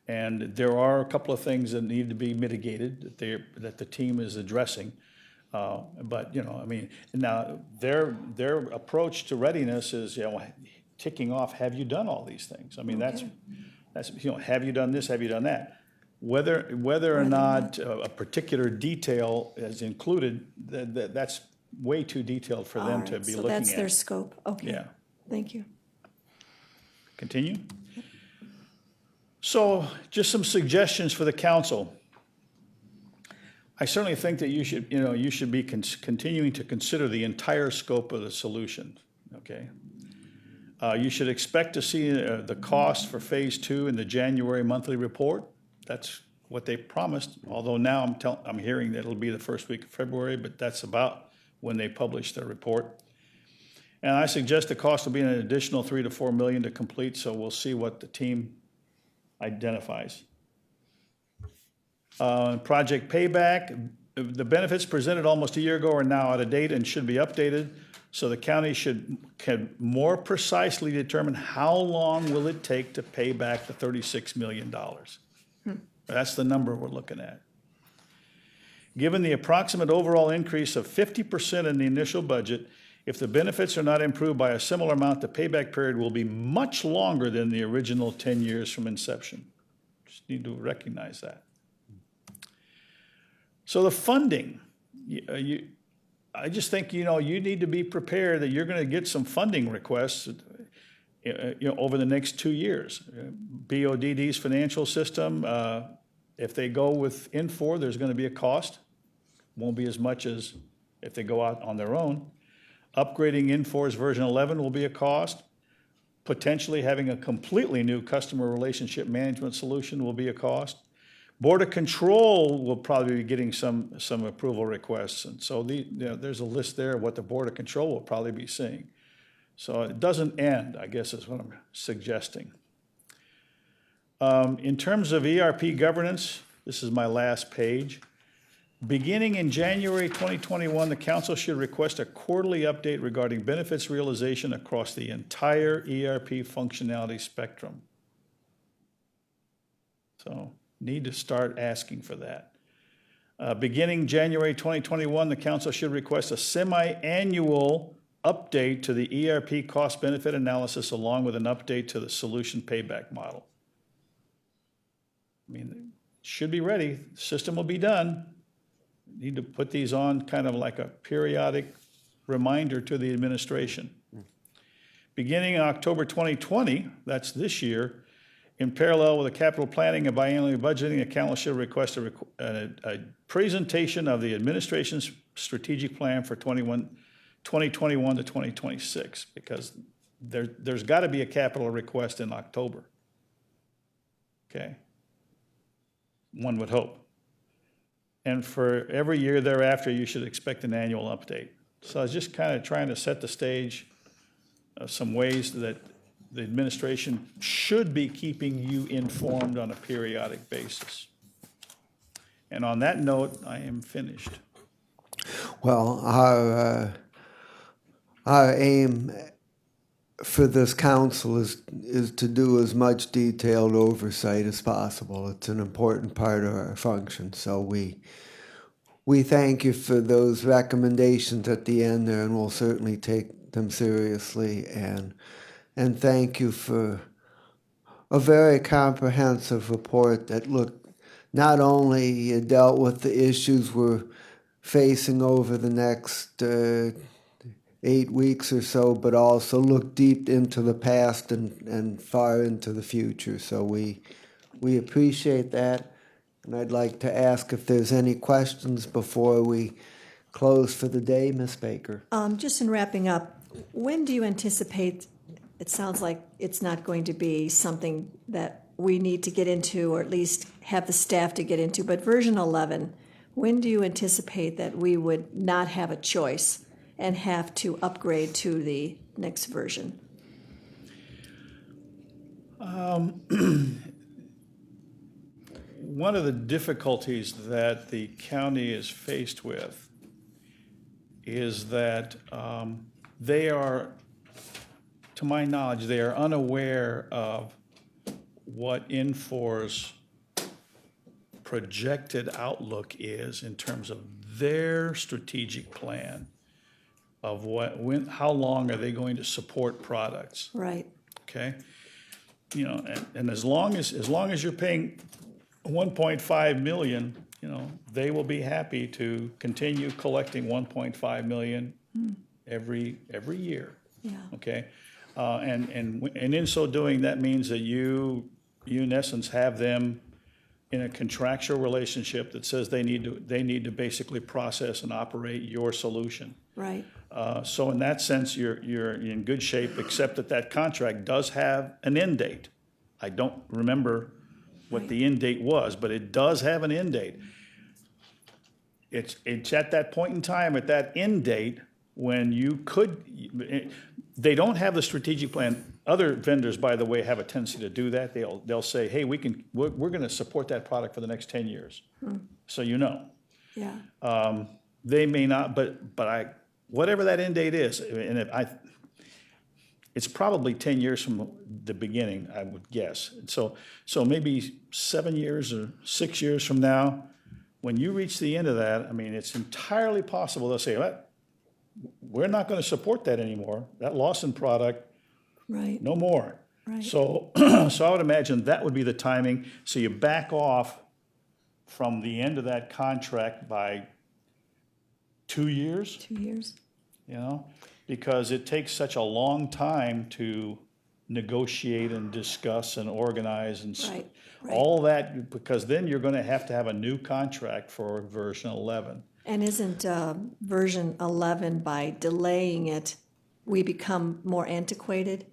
and there are a couple of things that need to be mitigated that the team is addressing. But I mean, now their approach to readiness is ticking off. Have you done all these things? I mean, that's have you done this? Have you done that? Whether or not a particular detail is included, that's way too detailed for them to be looking at. So that's their scope. Okay. Yeah. Thank you. Continue. So just some suggestions for the council. I certainly think that you should be continuing to consider the entire scope of the solution, okay? You should expect to see the cost for phase 2 in the January monthly report. That's what they promised, although now I'm hearing that it'll be the first week of February, but that's about when they publish their report. And I suggest the cost will be an additional $3 to $4 million to complete, so we'll see what the team identifies. Project payback, the benefits presented almost a year ago are now out of date and should be updated, so the county can more precisely determine how long will it take to pay back the $36 million. That's the number we're looking at. Given the approximate overall increase of 50% in the initial budget, if the benefits are not improved by a similar amount, the payback period will be much longer than the original 10 years from inception. Just need to recognize that. So the funding, I just think, you need to be prepared that you're going to get some funding requests over the next 2 years. BODD's financial system, if they go with Infor, there's going to be a cost. Won't be as much as if they go out on their own. Upgrading Infor's version 11 will be a cost. Potentially having a completely new customer relationship management solution will be a cost. Board of Control will probably be getting some approval requests. And so there's a list there of what the Board of Control will probably be seeing. So it doesn't end, I guess is what I'm suggesting. In terms of ERP governance, this is my last page. Beginning in January 2021, the council should request a quarterly update regarding benefits realization across the entire ERP functionality spectrum. So need to start asking for that. Beginning January 2021, the council should request a semi-annual update to the ERP cost-benefit analysis along with an update to the solution payback model. I mean, it should be ready. The system will be done. Need to put these on kind of like a periodic reminder to the administration. Beginning in October 2020, that's this year, in parallel with the capital planning and biannual budgeting, the council should request a presentation of the administration's strategic plan for 2021 to 2026, because there's got to be a capital request in October. Okay. One would hope. And for every year thereafter, you should expect an annual update. So I was just kind of trying to set the stage of some ways that the administration should be keeping you informed on a periodic basis. And on that note, I am finished. Well, our aim for this council is to do as much detailed oversight as possible. It's an important part of our function. So we thank you for those recommendations at the end there, and we'll certainly take them seriously. And thank you for a very comprehensive report that looked not only dealt with the issues we're facing over the next 8 weeks or so, but also look deep into the past and far into the future. So we appreciate that. And I'd like to ask if there's any questions before we close for the day, Ms. Baker. Just in wrapping up, when do you anticipate, it sounds like it's not going to be something that we need to get into, or at least have the staff to get into, but version 11, when do you anticipate that we would not have a choice and have to upgrade to the next version? One of the difficulties that the county is faced with is that they are, to my knowledge, they are unaware of what Infor's projected outlook is in terms of their strategic plan of how long are they going to support products. Right. Okay, you know, and as long as you're paying 1.5 million, you know, they will be happy to continue collecting 1.5 million every year. Yeah. Okay, and in so doing, that means that you in essence have them in a contractual relationship that says they need to basically process and operate your solution. Right. So in that sense, you're in good shape, except that contract does have an end date. I don't remember what the end date was, but it does have an end date. It's at that point in time, at that end date, when you could, they don't have the strategic plan. Other vendors, by the way, have a tendency to do that. They'll say, hey, we're going to support that product for the next 10 years. So you know. Yeah. They may not, but whatever that end date is, and it's probably 10 years from the beginning, I would guess. So maybe 7 years or 6 years from now, when you reach the end of that, I mean, it's entirely possible they'll say, well, we're not going to support that anymore. That Lawson product, Right. no more. Right. So I would imagine that would be the timing. So you back off from the end of that contract by 2 years. 2 years. You know, because it takes such a long time to negotiate and discuss and organize and Right. all that, because then you're going to have a new contract for version 11. And isn't version 11, by delaying it, we become more antiquated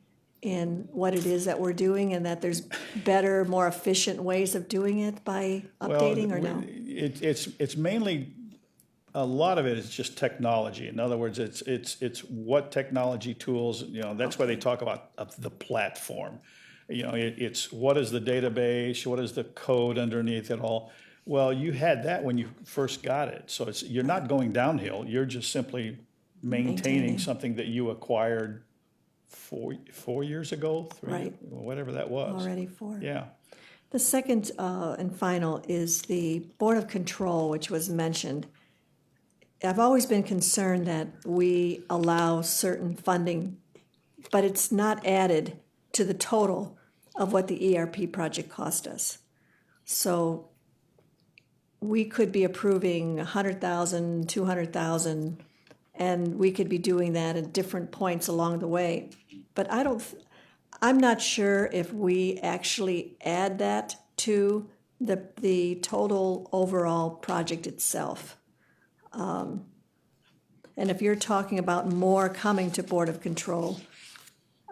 in what it is that we're doing, and that there's better, more efficient ways of doing it by updating, or no? It's mainly, a lot of it is just technology. In other words, it's what technology tools, that's why they talk about the platform. It's what is the database, what is the code underneath it all. Well, you had that when you first got it, so you're not going downhill, you're just simply maintaining something that you acquired four years ago, Right. whatever that was. Already for? Yeah. The second and final is the Board of Control, which was mentioned. I've always been concerned that we allow certain funding, but it's not added to the total of what the ERP project cost us. So we could be approving 100,000, 200,000, and we could be doing that at different points along the way. But I'm not sure if we actually add that to the total overall project itself. And if you're talking about more coming to Board of Control,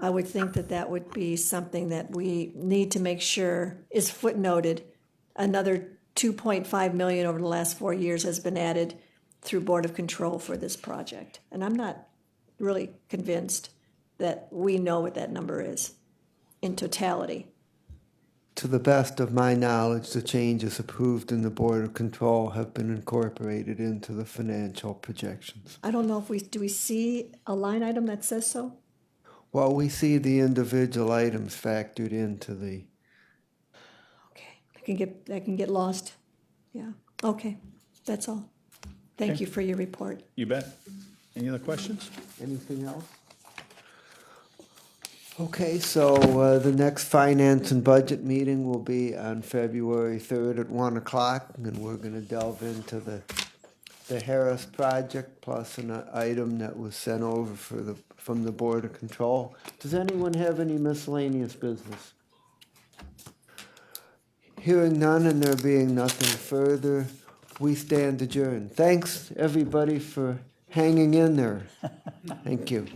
I would think that that would be something that we need to make sure is footnoted. Another 2.5 million over the last 4 years has been added through Board of Control for this project. And I'm not really convinced that we know what that number is in totality. To the best of my knowledge, the changes approved in the Board of Control have been incorporated into the financial projections. I don't know if do we see a line item that says so? Well, we see the individual items factored into the, Okay, that can get lost. Yeah, okay, that's all. Thank you for your report. You bet. Any other questions? anything else? Okay, so the next finance and budget meeting will be on February 3rd at 1 o'clock, and we're going to delve into the Harris project plus an item that was sent over from the Board of Control. Does anyone have any miscellaneous business? Hearing none and there being nothing further, we stand adjourned. Thanks, everybody, for hanging in there. Thank you.